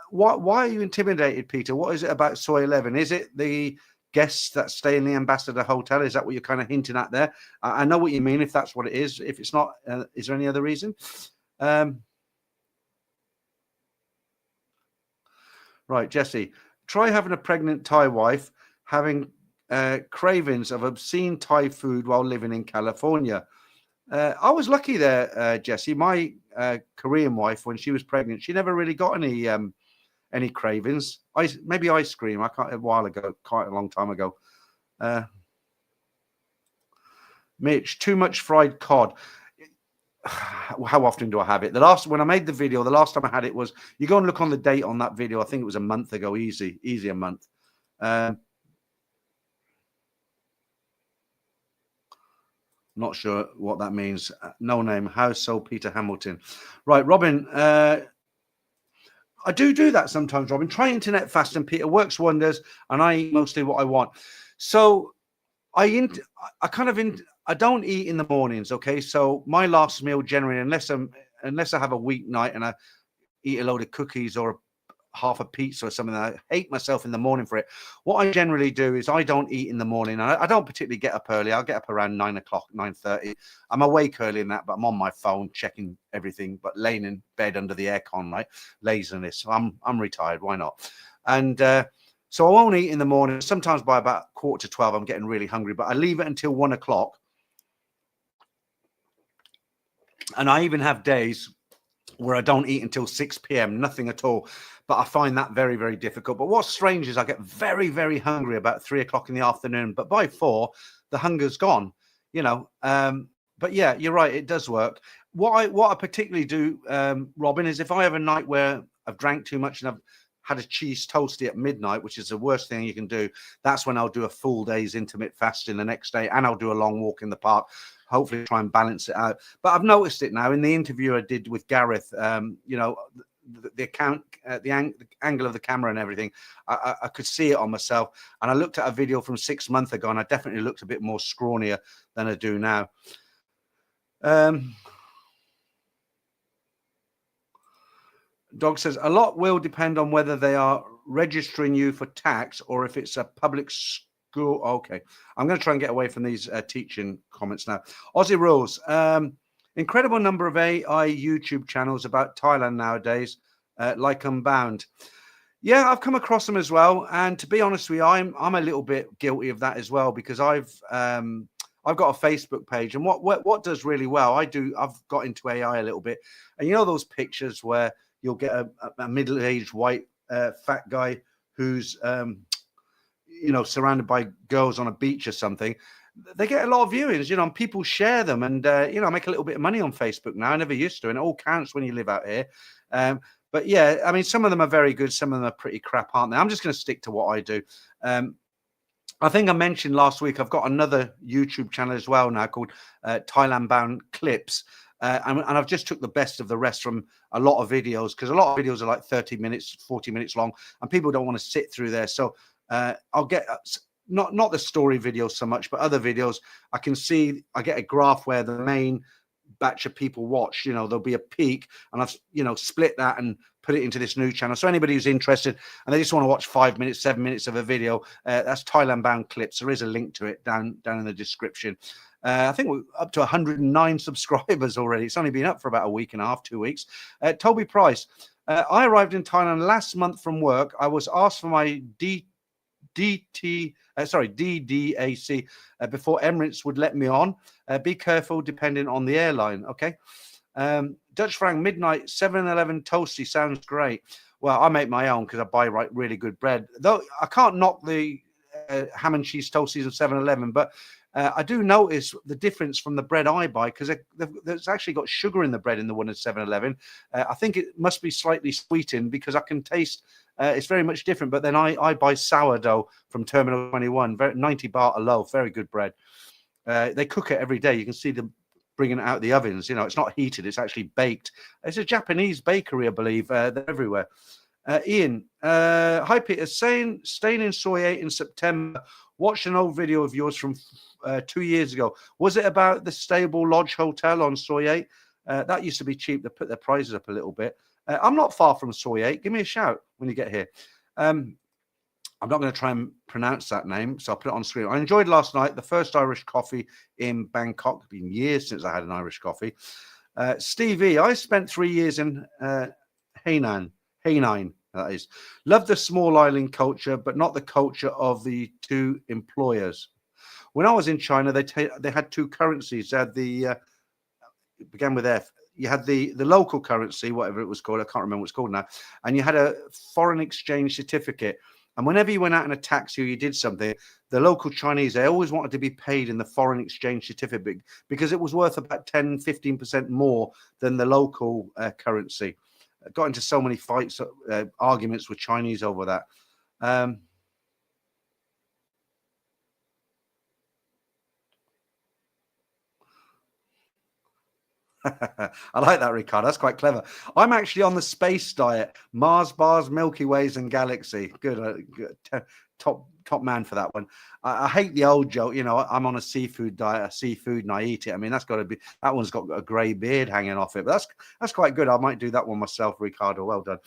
Why are you intimidated, Peter? What is it about Soy 11? Is it the guests that stay in the Ambassador Hotel? Is that what you're kind of hinting at there? I know what you mean, if that's what it is. If it's not, is there any other reason? Right, Jesse, try having a pregnant Thai wife having cravings of obscene Thai food while living in California. I was lucky there, Jesse. My Korean wife, when she was pregnant, she never really got any cravings. Maybe ice cream. I can't, a while ago, quite a long time ago. Mitch, too much fried cod. how often do I have it? When I made the video, the last time I had it was, you go and look on the date on that video. I think it was a month ago, easy a month. Not sure what that means. No name. How so, Peter Hamilton? Right, Robin. I do that sometimes, Robin. Try internet fasting, Peter. Works wonders, and I eat mostly what I want. So I don't eat in the mornings. Okay, so my last meal generally, unless I have a weeknight and I eat a load of cookies or half a pizza or something, I hate myself in the morning for it. What I generally do is I don't eat in the morning. I don't particularly get up early. I'll get up around 9 o'clock, 9:30. I'm awake early in that, but I'm on my phone checking everything, but laying in bed under the aircon, right? Laziness. I'm retired. Why not? And so I won't eat in the morning. Sometimes by about 11:45, I'm getting really hungry, but I leave it until 1 o'clock. And I even have days where I don't eat until 6 p.m., nothing at all. But I find that very, very difficult. But what's strange is I get very, very hungry about 3 o'clock in the afternoon. But by 4, the hunger's gone, you know. But yeah, you're right. It does work. What I particularly do, Robin, is if I have a night where I've drank too much and I've had a cheese toastie at midnight, which is the worst thing you can do, that's when I'll do a full day's intermittent fasting the next day, and I'll do a long walk in the park. Hopefully try and balance it out. But I've noticed it now in the interview I did with Gareth, you know, the angle of the camera and everything, I could see it on myself. And I looked at a video from 6 months ago and I definitely looked a bit more scrawnier than I do now. Dog says, a lot will depend on whether they are registering you for tax or if it's a public school. Okay, I'm going to try and get away from these teaching comments now. Aussie Rules. Incredible number of AI YouTube channels about Thailand nowadays, like Unbound. Yeah, I've come across them as well. And to be honest with you, I'm a little bit guilty of that as well, because I've got a Facebook page, and what does really well, I've got into AI a little bit, and you know those pictures where you'll get a middle-aged white fat guy who's you know, surrounded by girls on a beach or something. They get a lot of viewings, you know, and people share them, and you know, make a little bit of money on Facebook now. I never used to, and it all counts when you live out here. But yeah, I mean, some of them are very good, some of them are pretty crap, aren't they? I'm just going to stick to what I do. I think I mentioned last week I've got another YouTube channel as well now called Thailand Bound Clips. And I've just took the best of the rest from a lot of videos, because a lot of videos are like 30 minutes, 40 minutes long, and people don't want to sit through there. So I'll get not the story videos so much, but other videos. I get a graph where the main batch of people watch. You know, there'll be a peak, and I've, you know, split that and put it into this new channel. So anybody who's interested and they just want to watch 5 minutes, 7 minutes of a video, that's Thailand Bound Clips. There is a link to it down in the description. I think we're up to 109 subscribers already. It's only been up for about a week and a half, 2 weeks. Toby Price. I arrived in Thailand last month from work. I was asked for my DDAC before Emirates would let me on. Be careful depending on the airline. Okay. Dutch Frank, midnight 7-Eleven toasty sounds great. Well, I make my own because I buy really good bread. Though I can't knock the ham and cheese toasties of 7-Eleven, but I do notice the difference from the bread I buy, because there's actually got sugar in the bread in the one at 7-Eleven. I think it must be slightly sweetened, because I can taste it's very much different. But then I buy sourdough from Terminal 21, 90 baht a loaf, very good bread. They cook it every day. You can see them bringing it out of the ovens. You know, it's not heated, it's actually baked. It's a Japanese bakery, I believe. They're everywhere. Ian, hi Peter, staying in Soy 8 in September. Watched an old video of yours from 2 years ago. Was it about the Stable Lodge Hotel on Soy 8? That used to be cheap. They put their prices up a little bit. I'm not far from Soy 8. Give me a shout when you get here. I'm not going to try and pronounce that name, so I'll put it on screen. I enjoyed last night, the first Irish coffee in Bangkok. It's been years since I had an Irish coffee. Stevie, I spent 3 years in Hainan, that is. Love the small island culture, but not the culture of the two employers. When I was in China, they had two currencies. They had it began with F. You had the local currency, whatever it was called. I can't remember what it's called now. And you had a foreign exchange certificate. And whenever you went out in a taxi or you did something, the local Chinese, they always wanted to be paid in the foreign exchange certificate because it was worth about 10, 15% more than the local currency. I got into so many fights, arguments with Chinese over that. I like that, Ricardo. That's quite clever. I'm actually on the space diet: Mars bars, Milky Ways, and galaxy. Good, good. Top man for that one. I hate the old joke. You know, I'm on a seafood diet, and I eat it. I mean, that one's got a grey beard hanging off it. But that's quite good. I might do that one myself, Ricardo. Well done.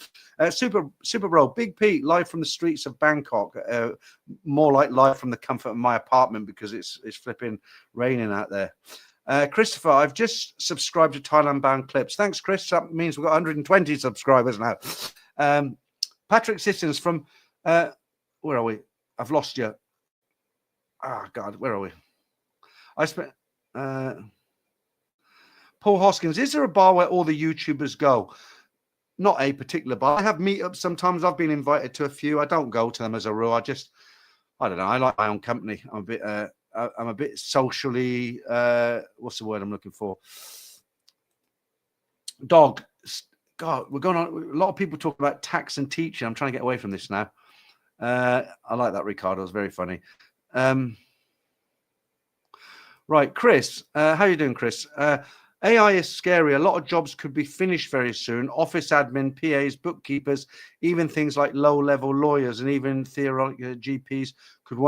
Super Bro, Big Pete, live from the streets of Bangkok. More like live from the comfort of my apartment because it's flipping raining out there. Christopher, I've just subscribed to Thailand Bound Clips. Thanks, Chris. That means we've got 120 subscribers now. Patrick Sissons from where are we? I've lost you. Ah, God, where are we? I spent Paul Hoskins. Is there a bar where all the YouTubers go? Not a particular bar. I have meetups sometimes. I've been invited to a few. I don't go to them as a rule. I don't know. I like my own company. I'm a bit socially, what's the word I'm looking for? God, we're going on. A lot of people talk about tax and teaching. I'm trying to get away from this now. I like that, Ricardo. It's very funny. Right, Chris. How you doing, Chris? AI is scary. A lot of jobs could be finished very soon. Office admin, PAs, bookkeepers, even things like low-level lawyers and even theoretical GPs could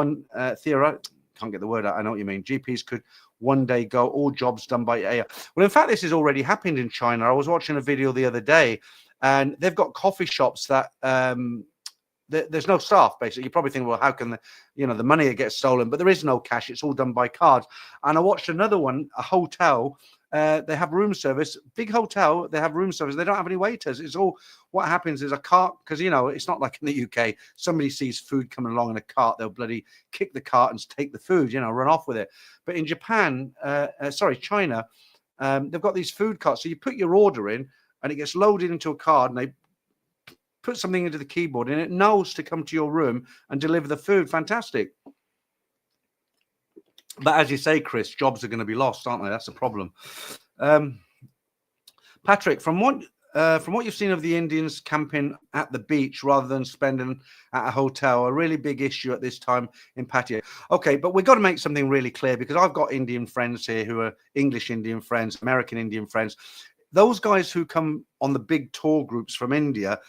can't get the word out. I know what you mean. GPs could one day go, all jobs done by AI. Well, in fact, this has already happened in China. I was watching a video the other day, and they've got coffee shops that there's no staff, basically. You probably think, well, how can the money gets stolen? But there is no cash. It's all done by cards. And I watched another one, a hotel. They have room service, big hotel. They have room service. They don't have any waiters. It's all what happens is a cart, because it's not like in the UK. Somebody sees food coming along in a cart, they'll bloody kick the cart and take the food, run off with it. But in China, they've got these food carts. So you put your order in, and it gets loaded into a card, and they put something into the keyboard, and it knows to come to your room and deliver the food. Fantastic. But as you say, Chris, jobs are going to be lost, aren't they? That's the problem. Patrick, from what you've seen of the Indians camping at the beach rather than spending at a hotel, a really big issue at this time in Pattaya. Okay, but we've got to make something really clear, because I've got Indian friends here who are English Indian friends, American Indian friends. Those guys who come on the big tour groups from India,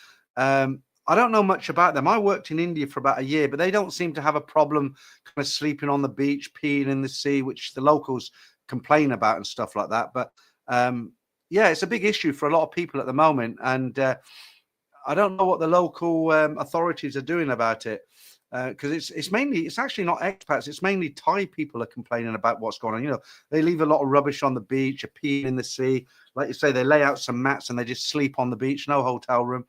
I don't know much about them. I worked in India for about a year, but they don't seem to have a problem kind of sleeping on the beach, peeing in the sea, which the locals complain about and stuff like that. But yeah, it's a big issue for a lot of people at the moment. And I don't know what the local authorities are doing about it, because it's actually not expats. It's mainly Thai people are complaining about what's going on. They leave a lot of rubbish on the beach, a pee in the sea. Like you say, they lay out some mats and they just sleep on the beach, no hotel room.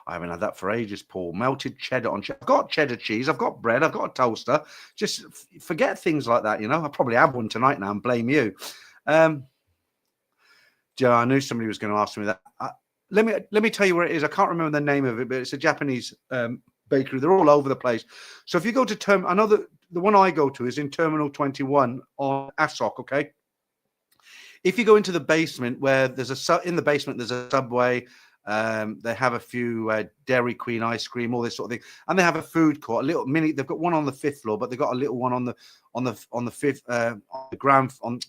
I haven't had that for ages, Paul. Melted cheddar on cheddar. I've got cheddar cheese. I've got bread. I've got a toaster. Just forget things like that, I'll probably have one tonight now and blame you. Joe, I knew somebody was going to ask me that. Let me tell you where it is. I can't remember the name of it, but it's a Japanese bakery. They're all over the place. So if you go to I know that the one I go to is in Terminal 21 on Asok, okay? If you go into the basement, where there's in the basement, there's a Subway. They have a few Dairy Queen ice cream, all this sort of thing, and they have a food court, a little mini. They've got one on the 5th floor, but they've got a little one on the fifth, on the ground, on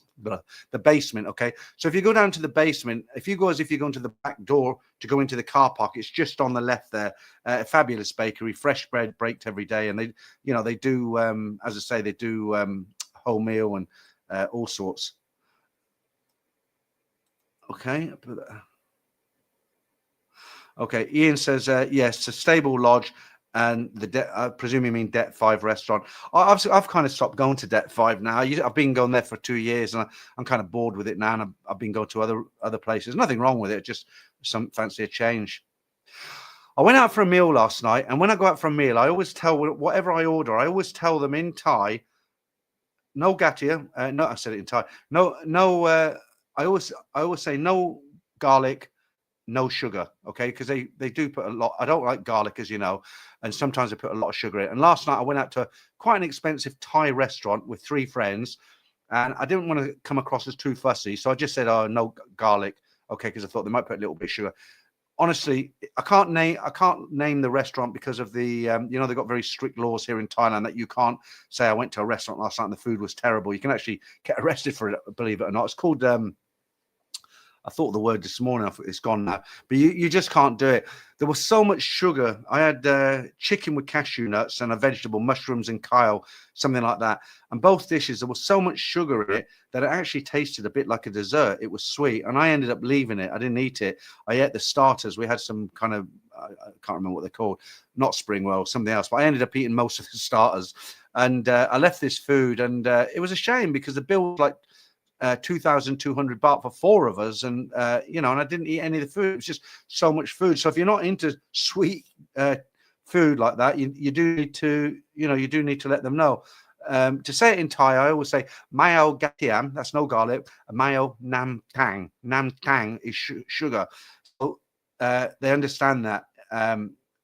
the basement. Okay, so if you go down to the basement, if you go into the back door to go into the car park, it's just on the left there. A fabulous bakery, fresh bread baked every day, and they do, as I say, they do wholemeal and all sorts. Okay. Okay, Ian says yes, a stable lodge, and I presume you mean Det 5 restaurant. I've kind of stopped going to Det 5 now. I've been going there for 2 years, and I'm kind of bored with it now. And I've been going to other places. Nothing wrong with it, just fancy a change. I went out for a meal last night, and when I go out for a meal, I always tell whatever I order. I always tell them in Thai, no gatia. I said it in Thai. No. I always say no garlic, no sugar, okay? Because they do put a lot. I don't like garlic, as you know, and sometimes they put a lot of sugar in it. And last night I went out to quite an expensive Thai restaurant with 3 friends, and I didn't want to come across as too fussy, so I just said, "Oh, no garlic," okay, because I thought they might put a little bit of sugar. Honestly, I can't name the restaurant because of the you know, they've got very strict laws here in Thailand that you can't say I went to a restaurant last night and the food was terrible. You can actually get arrested for it, believe it or not. It's called I thought the word this morning, it's gone now, but you just can't do it. There was so much sugar. I had chicken with cashew nuts and a vegetable, mushrooms and kale, something like that. And both dishes, there was so much sugar in it that it actually tasted a bit like a dessert. It was sweet, and I ended up leaving it. I didn't eat it. I ate the starters. We had some kind of, I can't remember what they're called, not spring roll, something else, but I ended up eating most of the starters. And I left this food, and it was a shame because the bill was like 2,200 baht for 4 of us, and you know, and I didn't eat any of the food. It was just so much food. So if you're not into sweet food like that, you do need to, you know, you do need to let them know. To say it in Thai, I always say mayo gatiam. That's no garlic. Mayo nam tang. Nam tang is sugar. So they understand that.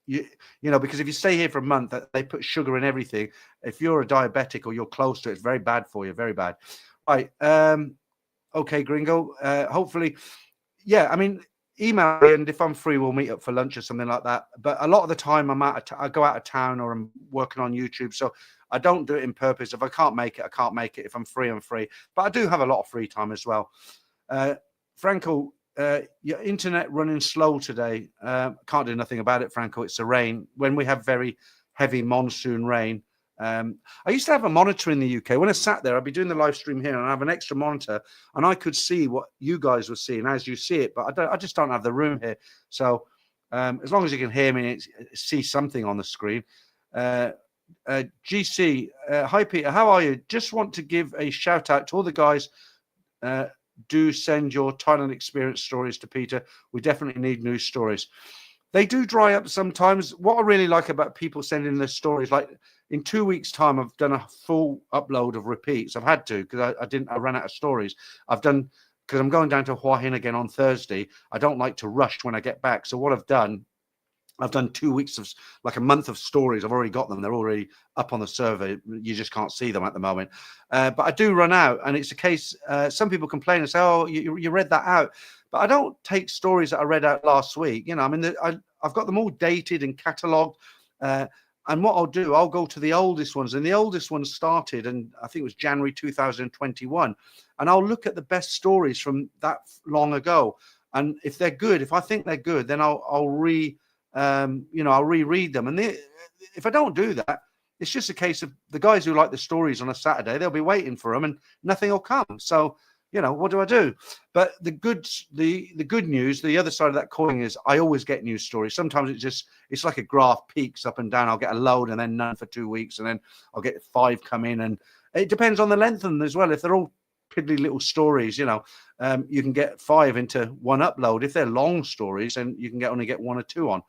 You know, because if you stay here for a month, they put sugar in everything. If you're a diabetic or you're close to it, it's very bad for you. Very bad. Right. Okay, Gringo. Hopefully, yeah. I mean, email me, and if I'm free, we'll meet up for lunch or something like that. But a lot of the time, I go out of town or I'm working on YouTube, so I don't do it in purpose. If I can't make it, I can't make it. If I'm free, I'm free. But I do have a lot of free time as well. Franco, your internet running slow today. Can't do nothing about it, Franco. It's the rain. When we have very heavy monsoon rain. I used to have a monitor in the UK. When I sat there, I'd be doing the live stream here and I have an extra monitor and I could see what you guys were seeing as you see it, but I just don't have the room here. So as long as you can hear me and see something on the screen. GC, hi Peter, how are you? Just want to give a shout out to all the guys. Do send your Thailand experience stories to Peter. We definitely need news stories. They do dry up sometimes. What I really like about people sending their stories, like in 2 weeks' time, I've done a full upload of repeats. I've had to because I ran out of stories. I've done, because I'm going down to Hua Hin again on Thursday. I don't like to rush when I get back. So what I've done 2 weeks of, like a month of stories. I've already got them. They're already up on the server. You just can't see them at the moment. But I do run out. And it's a case, some people complain and say, oh, you read that out. But I don't take stories that I read out last week. You know, I mean, I've got them all dated and catalogued. And what I'll do, I'll go to the oldest ones. And the oldest ones started, and I think it was January 2021. And I'll look at the best stories from that long ago. And if they're good, if I think they're good, then I'll reread them. And if I don't do that, it's just a case of the guys who like the stories on a Saturday, they'll be waiting for them and nothing will come. So, you know, what do I do? But the good news, the other side of that coin is I always get news stories. Sometimes it's like a graph, peaks up and down. I'll get a load and then none for 2 weeks, and then I'll get 5 come in, and it depends on the length of them as well. If they're all piddly little stories, you know, you can get 5 into one upload. If they're long stories, then you can only get 1 or 2 on.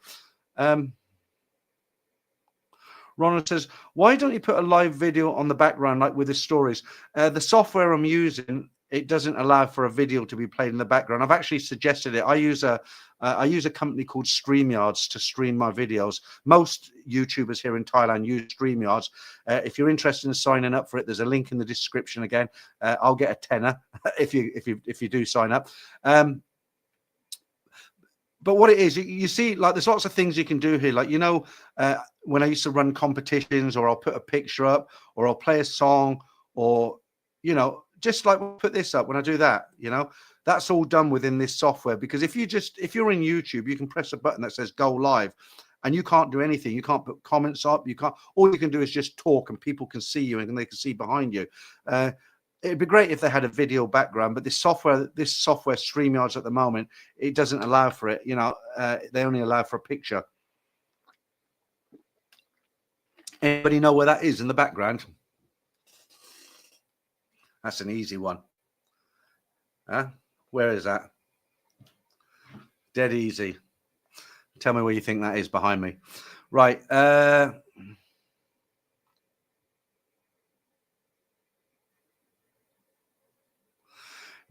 Ronald says, why don't you put a live video on the background like with the stories? The software I'm using, it doesn't allow for a video to be played in the background. I've actually suggested it. I use a company called StreamYards to stream my videos. Most YouTubers here in Thailand use StreamYards. If you're interested in signing up for it, there's a link in the description again. I'll get a tenner if you do sign up. But what it is, you see, like there's lots of things you can do here. Like, you know, when I used to run competitions, or I'll put a picture up, or I'll play a song, or, you know, just like we'll put this up when I do that, you know, that's all done within this software. Because if you're in YouTube, you can press a button that says go live and you can't do anything. You can't put comments up. All you can do is just talk and people can see you and they can see behind you. It'd be great if they had a video background, but this software StreamYards at the moment, it doesn't allow for it. You know, they only allow for a picture. Anybody know where that is in the background? That's an easy one. Where is that? Dead easy. Tell me where you think that is behind me. Right.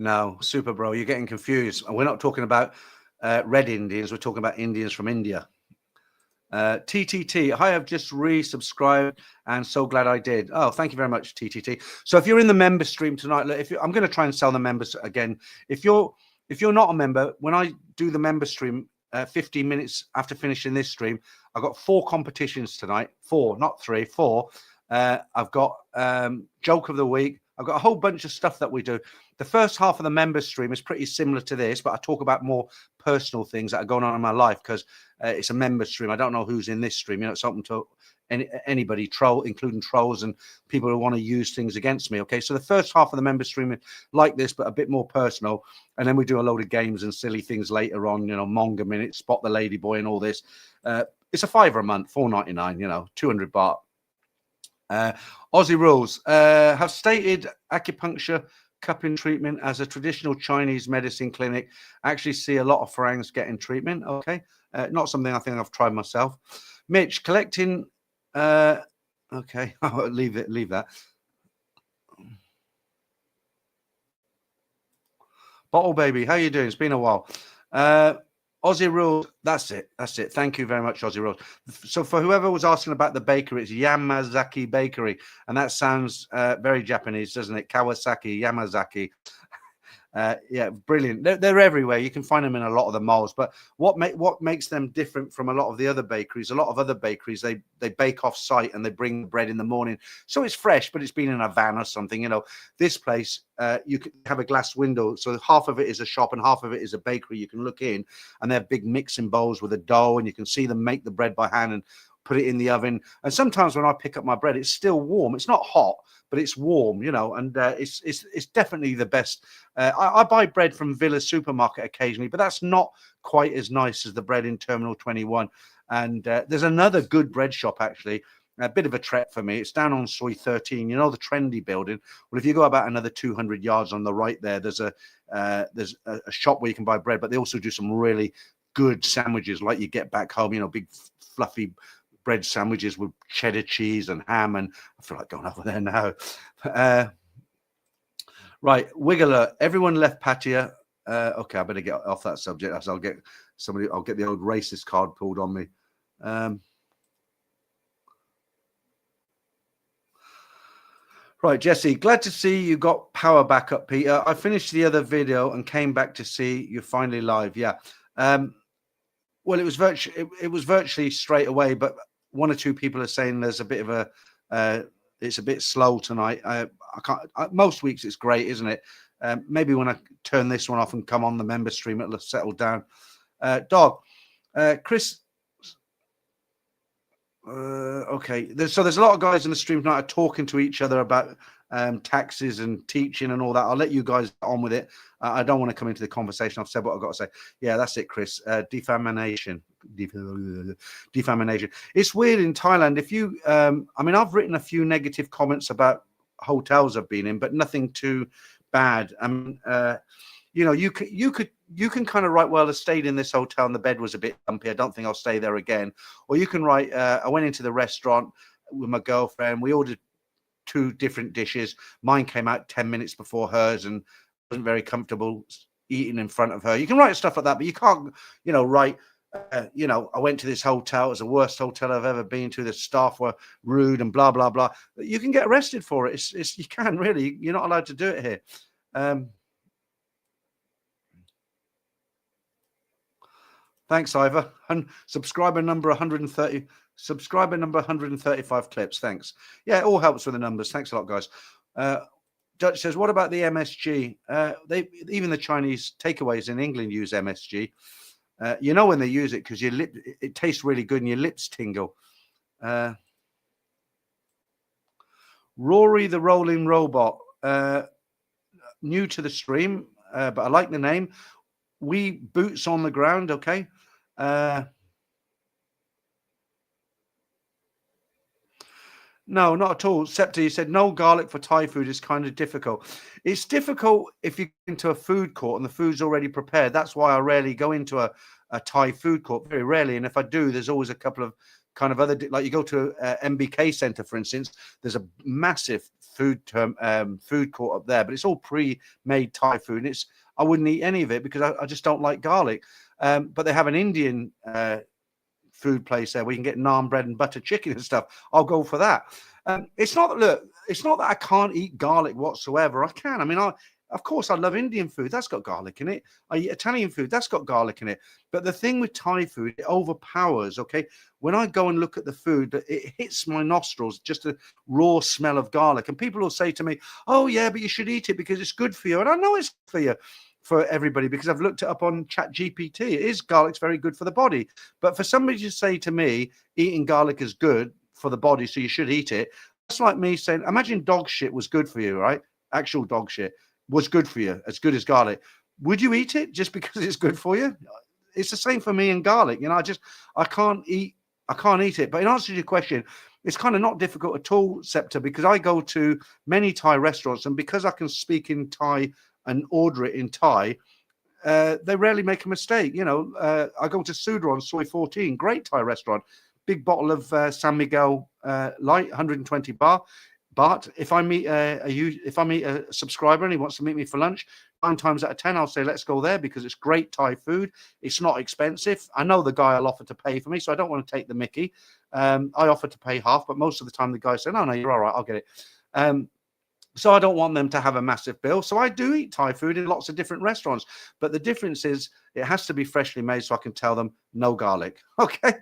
No, Super Bro, you're getting confused. We're not talking about red Indians. We're talking about Indians from India. TTT, I have just resubscribed and so glad I did. Oh, thank you very much, TTT. So if you're in the member stream tonight, I'm going to try and sell the members again. If you're not a member, when I do the member stream 15 minutes after finishing this stream, I've got 4 competitions tonight. 4, not 3, 4. I've got joke of the week. I've got a whole bunch of stuff that we do. The first half of the member stream is pretty similar to this, but I talk about more personal things that are going on in my life because it's a member stream. I don't know who's in this stream. You know, it's open to anybody, including trolls and people who want to use things against me. Okay, so the first half of the member stream is like this, but a bit more personal. And then we do a load of games and silly things later on, you know, Monga Minute, Spot the Ladyboy and all this. It's a £5 a month, $4.99, you know, 200 baht. Aussie rules have stated acupuncture cupping treatment as a traditional Chinese medicine clinic. I actually see a lot of Farangs getting treatment. Okay, not something I think I've tried myself. Mitch, collecting. Okay, I'll leave that. Bottle baby, how you doing? It's been a while. Aussie rules. That's it. Thank you very much, Aussie rules. So for whoever was asking about the bakery, it's Yamazaki Bakery, and that sounds very Japanese, doesn't it? Kawasaki, Yamazaki. Yeah, brilliant. They're everywhere. You can find them in a lot of the malls. But what makes them different from a lot of the other bakeries? A lot of other bakeries, they bake off site and they bring the bread in the morning, so it's fresh, but it's been in a van or something. You know, this place you can have a glass window, so half of it is a shop and half of it is a bakery. You can look in, and they have big mixing bowls with a dough, and you can see them make the bread by hand and put it in the oven. And sometimes when I pick up my bread, it's still warm. It's not hot, but it's warm, you know, and it's definitely the best. I buy bread from Villa Supermarket occasionally, but that's not quite as nice as the bread in Terminal 21. And there's another good bread shop, actually, a bit of a trek for me. It's down on Soy 13, you know, the trendy building. Well, if you go about another 200 yards on the right there, there's a shop where you can buy bread, but they also do some really good sandwiches like you get back home, you know, big fluffy bread sandwiches with cheddar cheese and ham, and I feel like going over there now. Right, Wiggler, everyone left Pattaya. Okay, I better get off that subject, as I'll get the old racist card pulled on me. Right, Jesse, glad to see you got power back up, Peter. I finished the other video and came back to see you're finally live. Yeah. Well, it was virtually straight away, but 1 or 2 people are saying there's a bit of a it's a bit slow tonight. I can't. Most weeks it's great, isn't it? Maybe when I turn this one off and come on the member stream, it'll settle down. Chris. Okay. There's a lot of guys in the stream tonight are talking to each other about taxes and teaching and all that. I'll let you guys get on with it. I don't want to come into the conversation. I've said what I've got to say. Yeah, that's it, Chris. Defamation. It's weird in Thailand. If you, I mean, I've written a few negative comments about hotels I've been in, but nothing too bad. I mean, you know, you can kind of write, well, I stayed in this hotel and the bed was a bit dumpy. I don't think I'll stay there again. Or you can write, I went into the restaurant with my girlfriend. We ordered 2 different dishes. Mine came out 10 minutes before hers and wasn't very comfortable eating in front of her. You can write stuff like that, but you can't, you know, write, you know, I went to this hotel. It was the worst hotel I've ever been to. The staff were rude and blah, blah, blah. You can get arrested for it. You can really. You're not allowed to do it here. Thanks, Ivor. And subscriber number 130. Subscriber number 135 clips. Thanks. Yeah, it all helps with the numbers. Thanks a lot, guys. Dutch says, what about the MSG? Even the Chinese takeaways in England use MSG. You know when they use it because it tastes really good and your lips tingle. Rory the Rolling Robot, new to the stream, but I like the name. We boots on the ground, okay. No, not at all. Scepter, you said no garlic for Thai food is kind of difficult. It's difficult if you go into a food court and the food's already prepared. That's why I rarely go into a Thai food court, very rarely. And if I do, there's always a couple of kind of other, like you go to MBK Center, for instance, there's a massive food court up there, but it's all pre-made Thai food. And I wouldn't eat any of it because I just don't like garlic. But they have an Indian food place there where you can get naan bread and butter chicken and stuff. I'll go for that. It's not that I can't eat garlic whatsoever. I can. I mean, of course I love Indian food. That's got garlic in it. I eat Italian food. That's got garlic in it. But the thing with Thai food, it overpowers. Okay, when I go and look at the food, it hits my nostrils, just a raw smell of garlic. And people will say to me, "Oh yeah, but you should eat it because it's good for you." And I know it's good for you, for everybody, because I've looked it up on Chat GPT. It is, garlic's very good for the body. But for somebody to say to me, eating garlic is good for the body, so you should eat it, that's like me saying, imagine dog shit was good for you, right? Actual dog shit was good for you, as good as garlic. Would you eat it just because it's good for you? It's the same for me and garlic. You know, I can't eat it. But in answer to your question, it's kind of not difficult at all, Scepter, because I go to many Thai restaurants, and because I can speak in Thai and order it in Thai, they rarely make a mistake. You know, I go to Suda on Soy 14, great Thai restaurant, big bottle of San Miguel Light, 120 baht. But if I meet a subscriber and he wants to meet me for lunch, 9 times out of 10, I'll say, let's go there because it's great Thai food. It's not expensive. I know the guy will offer to pay for me, so I don't want to take the mickey. I offer to pay half, but most of the time the guy says, no, you're all right, I'll get it. So I don't want them to have a massive bill. So I do eat Thai food in lots of different restaurants. But the difference is it has to be freshly made, so I can tell them no garlic. Okay,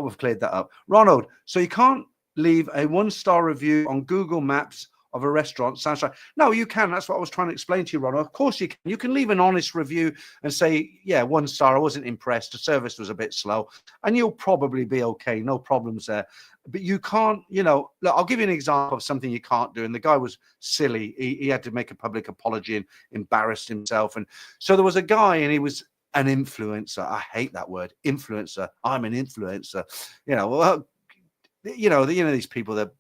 we've cleared that up. Ronald, so you can't leave a 1-star review on Google Maps of a restaurant. Sounds like, no, you can. That's what I was trying to explain to you, Ronald. Of course you can. You can leave an honest review and say, yeah, 1 star, I wasn't impressed. The service was a bit slow. And you'll probably be okay. No problems there. But you can't, you know, look, I'll give you an example of something you can't do. And the guy was silly. He had to make a public apology and embarrassed himself. And so there was a guy, and he was an influencer. I hate that word, influencer. I'm an influencer. You know, well, these people that,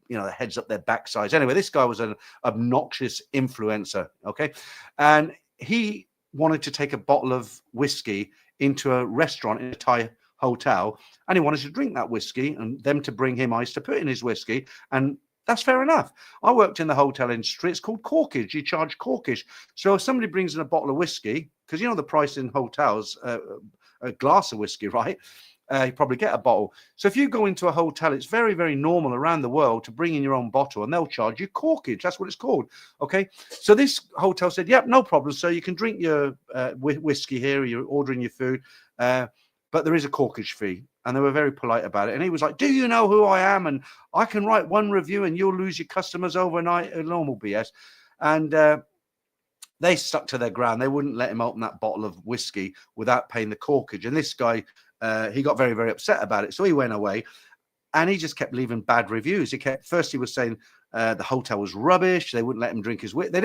their heads up their backsides. Anyway, this guy was an obnoxious influencer. Okay. And he wanted to take a bottle of whiskey into a restaurant in a Thai hotel, and he wanted to drink that whiskey and them to bring him ice to put in his whiskey. And that's fair enough. I worked in the hotel industry. It's called corkage. You charge corkage. So if somebody brings in a bottle of whiskey, because the price in hotels, a glass of whiskey, right? You probably get a bottle. So if you go into a hotel, it's very, very normal around the world to bring in your own bottle, and they'll charge you corkage. That's what it's called. Okay. So this hotel said, yep, no problem. So you can drink your whiskey here, or you're ordering your food. But there is a corkage fee, and they were very polite about it. And he was like, do you know who I am? And I can write 1 review and you'll lose your customers overnight. A normal BS. And they stuck to their ground. They wouldn't let him open that bottle of whiskey without paying the corkage. And this guy, he got very, very upset about it. So he went away, and he just kept leaving bad reviews. First he was saying the hotel was rubbish. They wouldn't let him drink his whiskey.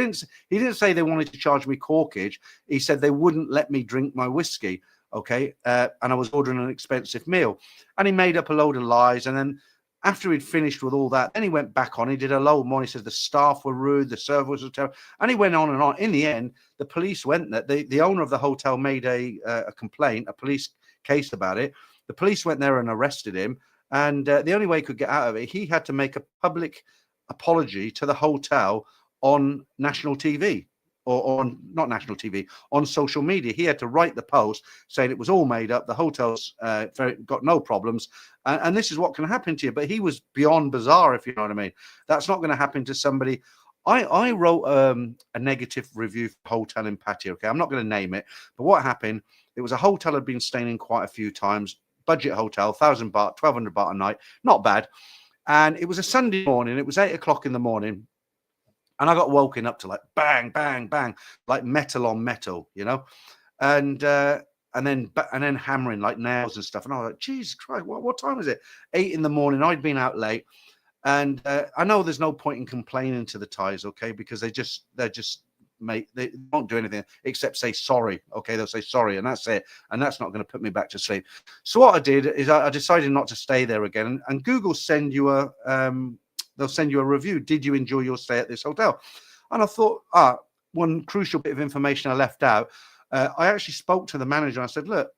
He didn't say they wanted to charge me corkage. He said they wouldn't let me drink my whiskey. Okay. And I was ordering an expensive meal, and he made up a load of lies. And then after he'd finished with all that, then he went back on. He did a load more. He said the staff were rude, the servers were terrible, and he went on and on. In the end, the police went there. The owner of the hotel made a complaint, a police case about it. The police went there and arrested him. And the only way he could get out of it, he had to make a public apology to the hotel on national TV. Or on not national TV, on social media. He had to write the post saying it was all made up. The hotel's got no problems. And this is what can happen to you. But he was beyond bizarre, if you know what I mean. That's not going to happen to somebody. I wrote a negative review for Hotel in Patti. Okay, I'm not going to name it. But what happened, it was a hotel I'd been staying in quite a few times. Budget hotel, 1,000 baht, 1,200 baht a night. Not bad. And it was a Sunday morning. It was 8 o'clock in the morning. And I got woken up to like bang, bang, bang, like metal on metal, and then hammering like nails and stuff. And I was like, Jesus Christ, what time is it? 8 in the morning. I'd been out late, and I know there's no point in complaining to the Thais, okay, because they won't do anything except say sorry. Okay, they'll say sorry, and that's it, and that's not going to put me back to sleep. So what I did is I decided not to stay there again, and Google send you they'll send you a review. Did you enjoy your stay at this hotel? And I thought, one crucial bit of information I left out. I actually spoke to the manager. I said, look,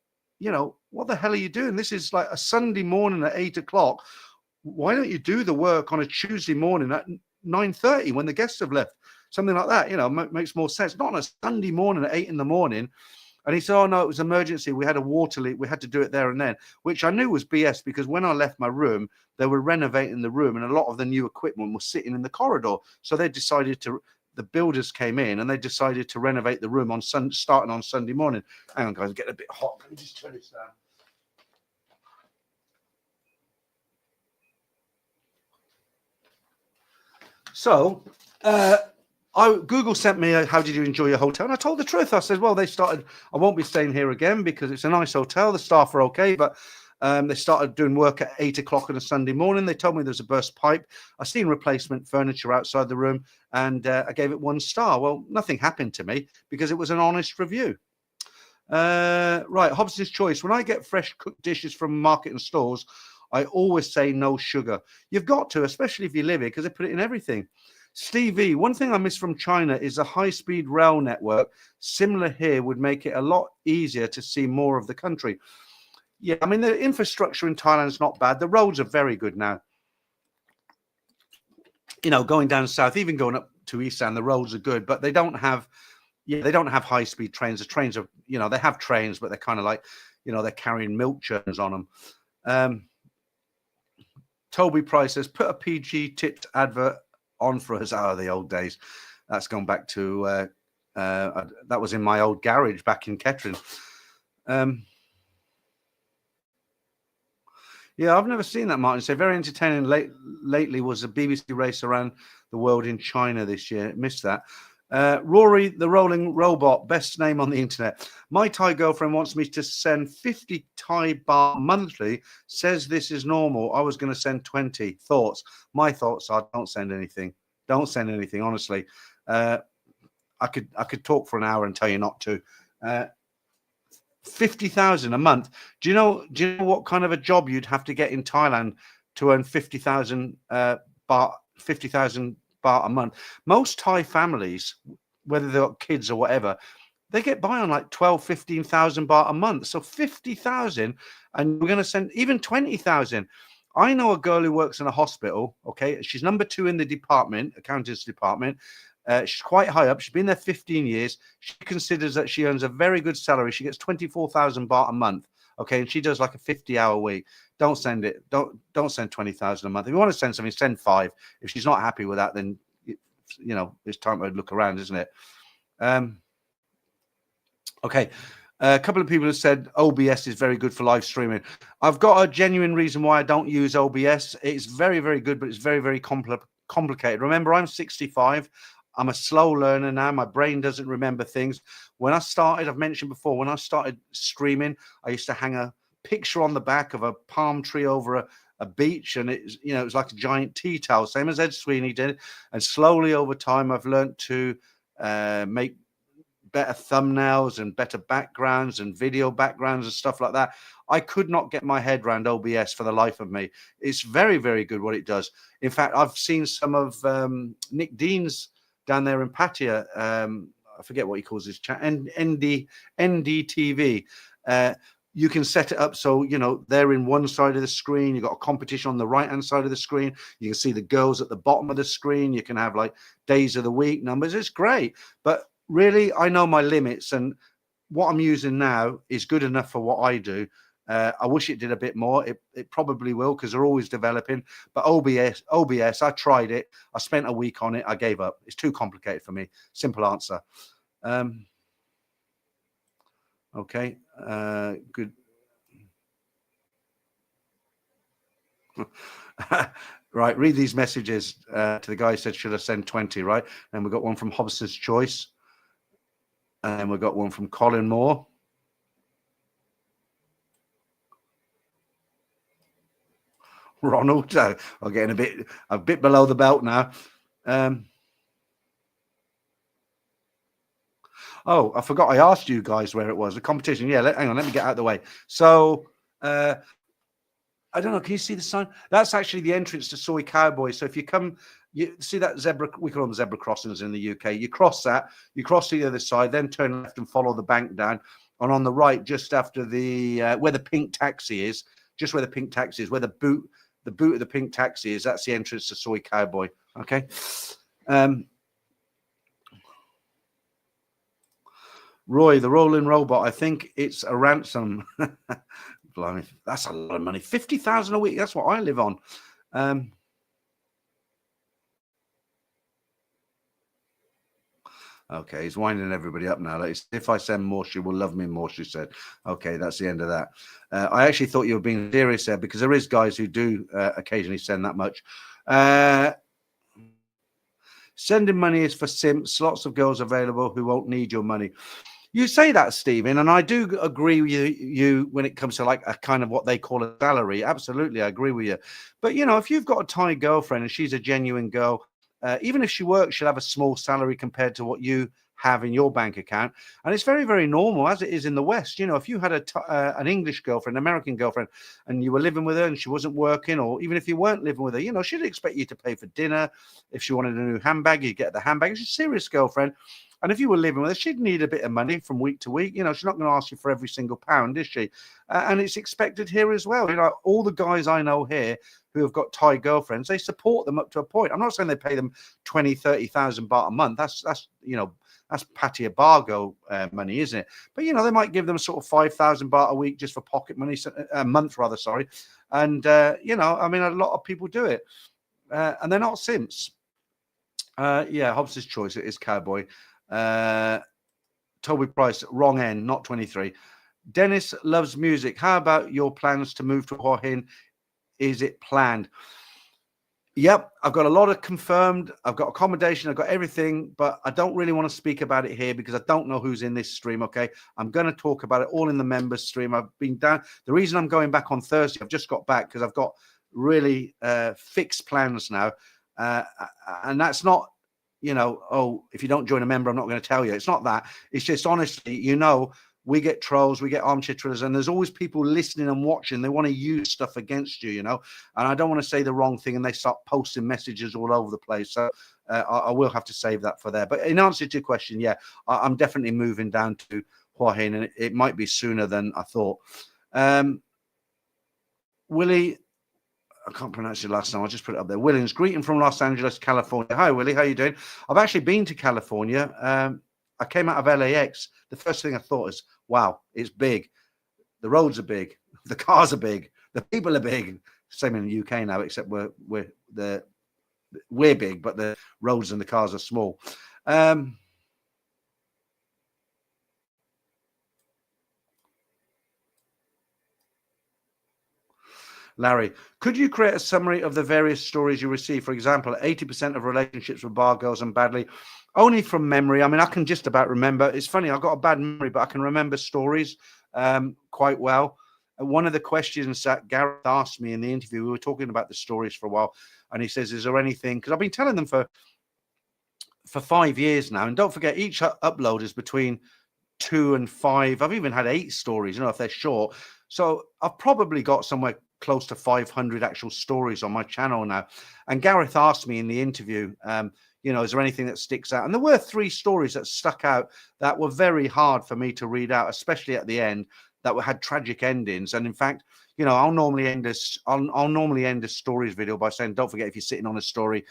what the hell are you doing? This is like a Sunday morning at 8 o'clock. Why don't you do the work on a Tuesday morning at 9:30 when the guests have left? Something like that, makes more sense. Not on a Sunday morning at 8 in the morning. And he said, oh, no, it was emergency. We had a water leak. We had to do it there and then, which I knew was BS because when I left my room, they were renovating the room and a lot of the new equipment was sitting in the corridor. So they decided to, the builders came in and they decided to renovate the room on starting on Sunday morning. Hang on, guys, get a bit hot. Let me just turn this down. So, Google sent me how did you enjoy your hotel? And I told the truth. I said, well, I won't be staying here again because it's a nice hotel. The staff are okay, but they started doing work at 8 o'clock on a Sunday morning. They told me there's a burst pipe. I seen replacement furniture outside the room and I gave it 1 star. Well, nothing happened to me because it was an honest review. Right, Hobson's Choice. When I get fresh cooked dishes from market and stores, I always say no sugar. You've got to, especially if you live here, because they put it in everything. Stevie, one thing I miss from China is a high-speed rail network. Similar here would make it a lot easier to see more of the country. Yeah, I mean, the infrastructure in Thailand is not bad. The roads are very good now. You know, going down south, even going up to Isan, the roads are good, but they don't have, they don't have high-speed trains. The trains are, they have trains, but they're kind of like, they're carrying milk churns on them. Toby Price says, put a PG tipped advert on for us. Oh, the old days. That's gone back to that was in my old garage back in Kettering. Yeah, I've never seen that, Martin. So very entertaining. Lately was a BBC race around the world in China this year. Missed that. Rory, the rolling robot, best name on the internet. My Thai girlfriend wants me to send 50 Thai baht monthly. Says this is normal. I was going to send 20. Thoughts? My thoughts are don't send anything. Don't send anything. Honestly, I could talk for an hour and tell you not to. 50,000 a month. Do you know what kind of a job you'd have to get in Thailand to earn 50,000 baht? 50,000 baht a month. Most Thai families, whether they've got kids or whatever, they get by on like 12, 15,000 baht a month. So 50,000, and we're going to send even 20,000. I know a girl who works in a hospital. Okay, she's number 2 in the department, accountants department. She's quite high up. She's been there 15 years. She considers that she earns a very good salary. She gets 24,000 baht a month. Okay, and she does like a 50-hour week. Don't send it. Don't send 20,000 a month. If you want to send something, send 5. If she's not happy with that, then it's time to look around, isn't it? Okay. A couple of people have said OBS is very good for live streaming. I've got a genuine reason why I don't use OBS. It's very, very good, but it's very, very complicated. Remember, I'm 65. I'm a slow learner now. My brain doesn't remember things. When I started, I've mentioned before, when I started streaming, I used to hang a picture on the back of a palm tree over a beach, and it was like a giant tea towel, same as Ed Sweeney did. And slowly over time, I've learned to make better thumbnails and better backgrounds and video backgrounds and stuff like that. I could not get my head around OBS for the life of me. It's very, very good what it does. In fact, I've seen some of Nick Dean's down there in Pattaya. I forget what he calls his chat, NDTV. You can set it up so, they're in one side of the screen. You've got a competition on the right-hand side of the screen. You can see the girls at the bottom of the screen. You can have like days of the week numbers. It's great. But really, I know my limits, and what I'm using now is good enough for what I do. I wish it did a bit more. It probably will, because they're always developing. But OBS, I tried it. I spent a week on it. I gave up. It's too complicated for me. Simple answer. Okay, good. Right, read these messages to the guy who said, should I send 20, right? And we got one from Hobson's Choice. And we got one from Colin Moore. Ronald, I'm getting a bit below the belt now. Oh, I forgot I asked you guys where it was. The competition. Yeah, hang on, let me get out of the way. So, I don't know. Can you see the sign? That's actually the entrance to Soy Cowboy. So if you come, you see that zebra, we call them zebra crossings in the UK. You cross that, you cross to the other side, then turn left and follow the bank down. And on the right, just after the, where the pink taxi is, where the boot of the pink taxi is, that's the entrance to Soy Cowboy. Okay. Roy, the rolling robot. I think it's a ransom. Blimey, that's a lot of money. 50,000 a week. That's what I live on. Okay, he's winding everybody up now. Like, if I send more, she will love me more, she said. Okay, that's the end of that. I actually thought you were being serious there, because there is guys who do occasionally send that much. Sending money is for simps. Lots of girls available who won't need your money. You say that, Stephen, and I do agree with you when it comes to like a kind of what they call a salary. Absolutely, I agree with you. But, you know, if you've got a Thai girlfriend and she's a genuine girl, even if she works, she'll have a small salary compared to what you have in your bank account. And it's very, very normal, as it is in the West. You know, if you had an English girlfriend, an American girlfriend, and you were living with her and she wasn't working, or even if you weren't living with her, you know, she'd expect you to pay for dinner. If she wanted a new handbag, you get the handbag. She's a serious girlfriend. And if you were living with her, she'd need a bit of money from week to week. You know, she's not going to ask you for every single pound, is she? And it's expected here as well. You know, all the guys I know here who have got Thai girlfriends, they support them up to a point. I'm not saying they pay them 20, 30,000 baht a month. That's you know, that's Pattaya Bargo money, isn't it? But, you know, they might give them sort of 5,000 baht a week just for pocket money, a month rather, sorry. And, you know, I mean, a lot of people do it. And they're not simps. Yeah, Hobbs's choice. It is Cowboy. Toby Price, wrong end, not 23. Dennis loves music. How about your plans to move to Hua Hin? Is it planned? Yep, I've got a lot of confirmed. I've got accommodation. I've got everything, but I don't really want to speak about it here because I don't know who's in this stream. Okay, I'm going to talk about it all in the members stream. I've been down. The reason I'm going back on Thursday, I've just got back because I've got really fixed plans now, and that's not, you know, oh, if you don't join a member, I'm not going to tell you. It's not that. It's just honestly, you know, we get trolls, we get armchair trollers, and there's always people listening and watching. They want to use stuff against you, you know, and I don't want to say the wrong thing and they start posting messages all over the place. So I will have to save that for there. But in answer to your question, yeah, I'm definitely moving down to Hua Hin, and it might be sooner than I thought. Willie, I can't pronounce your last name. I'll just put it up there. Williams, greeting from Los Angeles, California. Hi, Willie. How you doing? I've actually been to California. I came out of LAX. The first thing I thought is, wow, it's big. The roads are big. The cars are big. The people are big. Same in the UK now, except we're big, but the roads and the cars are small. Larry, could you create a summary of the various stories you receive? For example, 80% of relationships with bar girls and badly. Only from memory. I mean, I can just about remember. It's funny, I've got a bad memory, but I can remember stories quite well. One of the questions that Gareth asked me in the interview, we were talking about the stories for a while, and he says, is there anything? Because I've been telling them for 5 years now. And don't forget, each upload is between 2 and 5. I've even had 8 stories, you know, if they're short. So I've probably got somewhere close to 500 actual stories on my channel now. And Gareth asked me in the interview, you know, is there anything that sticks out? And there were 3 stories that stuck out that were very hard for me to read out, especially at the end, that had tragic endings. And in fact, you know, I'll normally end a stories video by saying, don't forget, if you're sitting on a story,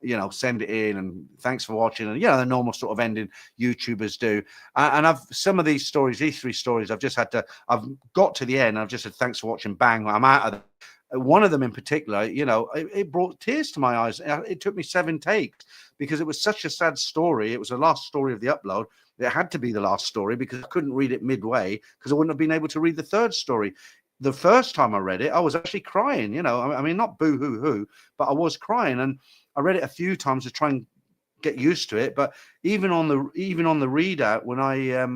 you know, send it in and thanks for watching. And, you know, the normal sort of ending YouTubers do. And some of these stories, these 3 stories, I've got to the end. I've just said, thanks for watching. Bang, I'm out of it. One of them in particular, you know, it brought tears to my eyes. It took me 7 takes because it was such a sad story. It was the last story of the upload. It had to be the last story because I couldn't read it midway because I wouldn't have been able to read the 3rd story. The first time I read it, I was actually crying, you know, I mean, not boo-hoo-hoo, but I was crying. And I read it a few times to try and get used to it. But even on the readout, when I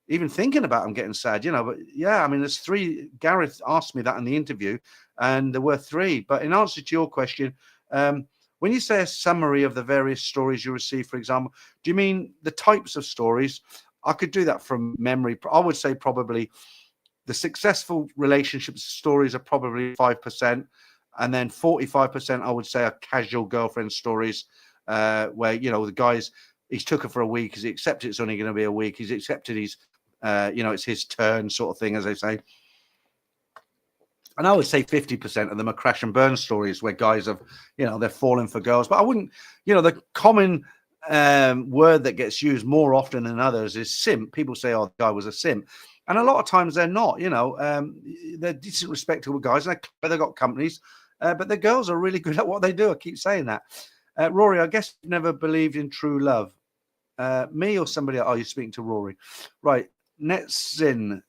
even thinking about I'm getting sad, you know, but yeah, I mean, there's 3. Gareth asked me that in the interview, and there were 3. But in answer to your question, when you say a summary of the various stories you receive, for example, do you mean the types of stories? I could do that from memory. I would say probably the successful relationships stories are probably 5%. And then 45%, I would say, are casual girlfriend stories where, you know, the guy's, he's took her for a week. He's accepted it's only going to be a week. He's accepted he's, you know, it's his turn sort of thing, as they say. And I would say 50% of them are crash and burn stories where guys have, you know, they're falling for girls. But I wouldn't, you know, the common word that gets used more often than others is simp. People say, "Oh, the guy was a simp," and a lot of times they're not. They're decent, respectable guys. And they've got companies, but the girls are really good at what they do. I keep saying that. Rory, I guess you've never believed in true love. Me or somebody else? Oh, you're speaking to Rory, right? Netsin.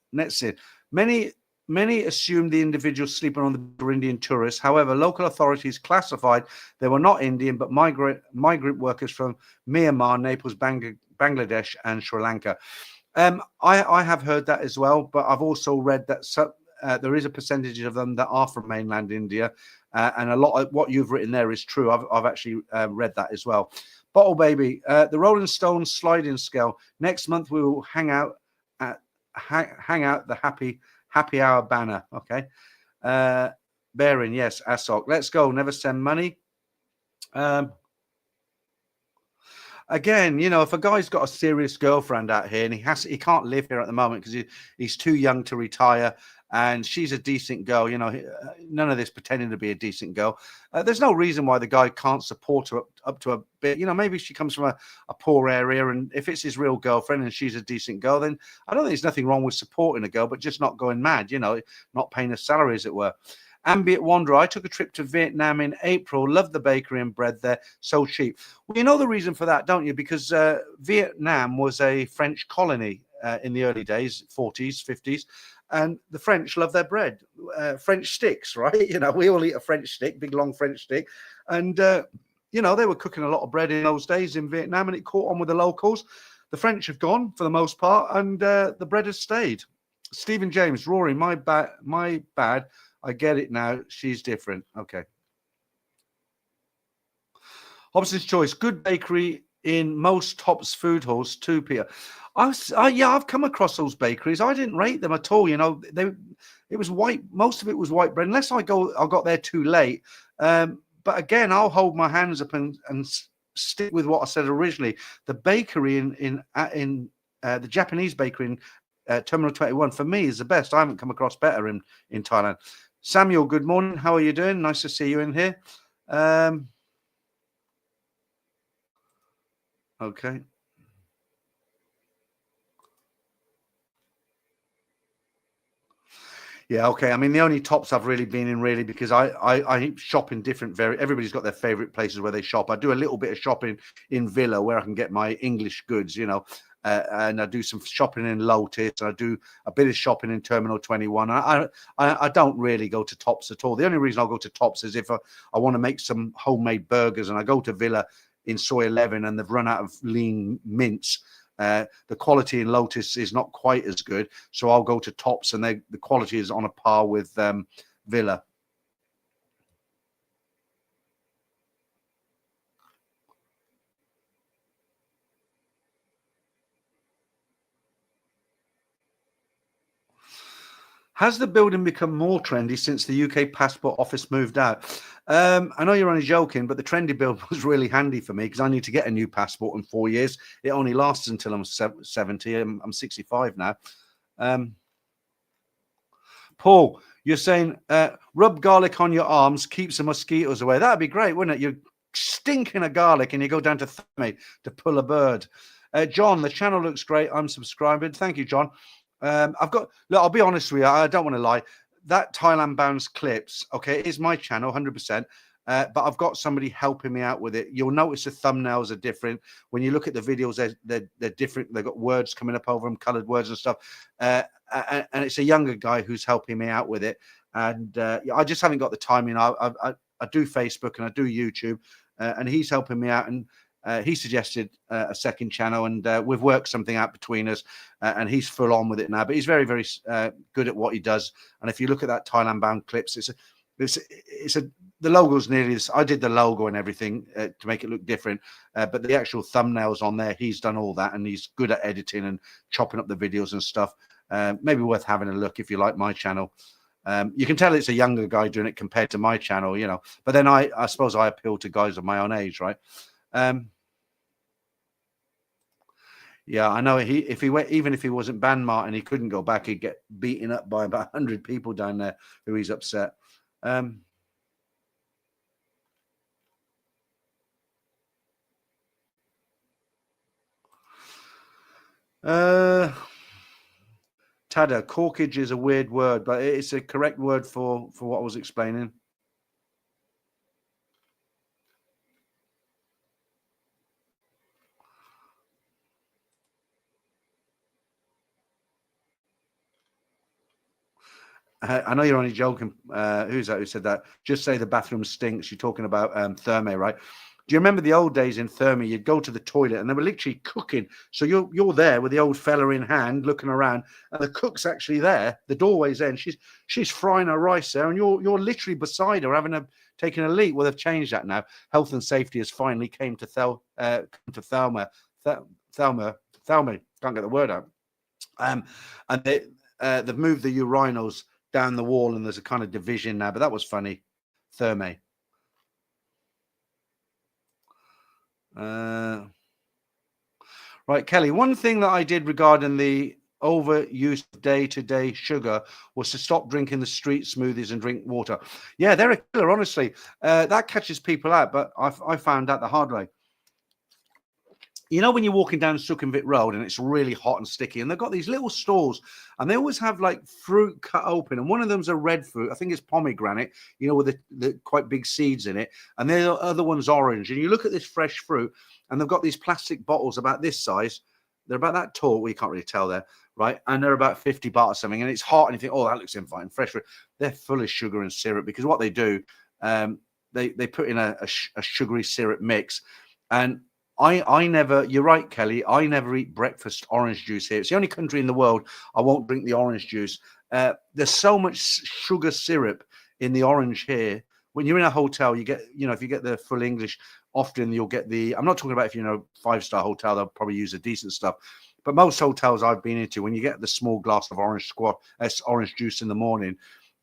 Many assumed the individuals sleeping on the were Indian tourists. However, local authorities classified they were not Indian, but migrant workers from Myanmar, Nepal, Bangladesh, and Sri Lanka. I have heard that as well, but I've also read that there is a percentage of them that are from mainland India, and a lot of what you've written there is true. I've actually read that as well. Bottle Baby, the Rolling Stones sliding scale. Next month we will hang out the happy hour banner. Okay. Bearing, yes, Asok. Let's go. Never send money. Again, if a guy's got a serious girlfriend out here and he can't live here at the moment because he's too young to retire, and she's a decent girl, none of this pretending to be a decent girl. There's no reason why the guy can't support her up to a bit. Maybe she comes from a poor area, and if it's his real girlfriend and she's a decent girl, then I don't think there's nothing wrong with supporting a girl, but just not going mad, not paying a salary, as it were. Ambient Wanderer, I took a trip to Vietnam in April. Loved the bakery and bread there. So cheap. Well, you know the reason for that, don't you? Because Vietnam was a French colony in the early days, 40s, 50s. And the French love their bread. French sticks, right? We all eat a French stick, big, long French stick. And, they were cooking a lot of bread in those days in Vietnam, and it caught on with the locals. The French have gone for the most part, and the bread has stayed. Stephen James, Rory, my bad. I get it now. She's different. Okay. Hobson's Choice. Good bakery in most Tops food halls too, Peter. I've come across those bakeries. I didn't rate them at all. It was white. Most of it was white bread, unless I got there too late. But again, I'll hold my hands up and stick with what I said originally. The bakery in the Japanese bakery in Terminal 21 for me is the best. I haven't come across better in Thailand. Samuel, good morning. How are you doing? Nice to see you in here. Okay. Yeah, okay. I mean, the only Tops I've really been in, because I shop in different everybody's got their favorite places where they shop. I do a little bit of shopping in Villa where I can get my English goods, and I do some shopping in Lotus, and I do a bit of shopping in Terminal 21. I don't really go to Tops at all. The only reason I'll go to Tops is if I want to make some homemade burgers, and I go to Villa in Soy 11 and they've run out of lean mince. The quality in Lotus is not quite as good, so I'll go to Tops, and the quality is on a par with Villa. Has the building become more trendy since the UK passport office moved out? I know you're only joking, but the trendy build was really handy for me because I need to get a new passport in 4 years. It only lasts until I'm 70. I'm 65 now. Paul, you're saying rub garlic on your arms, keeps the mosquitoes away. That'd be great, wouldn't it? You're stinking of garlic and you go down to Thummy to pull a bird. John, the channel looks great. I'm subscribing. Thank you, John. I'll be honest with you. I don't want to lie. That Thailand Bounce clips, okay, it is my channel, 100%. But I've got somebody helping me out with it. You'll notice the thumbnails are different. When you look at the videos, they're different. They've got words coming up over them, colored words and stuff. And it's a younger guy who's helping me out with it. And I just haven't got the timing. I do Facebook and I do YouTube, and he's helping me out. And he suggested a second channel, and we've worked something out between us, and he's full on with it now. But he's very, very good at what he does. And if you look at that Thailand Bound clips, the logo's nearly this. I did the logo and everything to make it look different, but the actual thumbnails on there, he's done all that, and he's good at editing and chopping up the videos and stuff. Maybe worth having a look if you like my channel. You can tell it's a younger guy doing it compared to my channel, But then I suppose I appeal to guys of my own age, right? Yeah, I know. Even if he wasn't banned, Martin, he couldn't go back. He'd get beaten up by about 100 people down there who he's upset. Tada, corkage is a weird word, but it's a correct word for what I was explaining. I know you're only joking. Who's that who said that? Just say the bathroom stinks. You're talking about Therme, right? Do you remember the old days in Therme? You'd go to the toilet and they were literally cooking. So you're there with the old fella in hand, looking around, and the cook's actually there. The doorway's there, and she's frying her rice there, and you're literally beside her taking a leak. Well, they've changed that now. Health and safety has finally came to Thelma. Thelma. Can't get the word out. And they've moved the urinals down the wall, and there's a kind of division now. But that was funny. Therme. Right, Kelly, one thing that I did regarding the overuse of day-to-day sugar was to stop drinking the street smoothies and drink water. Yeah, they're a killer, honestly. That catches people out, but I found out the hard way. You know, when you're walking down Sukhumvit Road and it's really hot and sticky, and they've got these little stalls, and they always have like fruit cut open, and one of them's a red fruit. I think it's pomegranate, you know, with the quite big seeds in it, and the other one's orange. And you look at this fresh fruit, and they've got these plastic bottles about this size. They're about that tall. Well, you can't really tell there, right? And they're about 50 baht or something, and it's hot, and you think, oh, that looks inviting, fresh fruit. They're full of sugar and syrup, because what they do, they put in a sugary syrup mix, and I never, you're right, Kelly, I never eat breakfast orange juice here. It's the only country in the world I won't drink the orange juice. There's so much sugar syrup in the orange here. When you're in a hotel, you get, you know, if you get the full English, often you'll get I'm not talking about if you know 5-star hotel, they'll probably use the decent stuff. But most hotels I've been into, when you get the small glass of orange juice in the morning,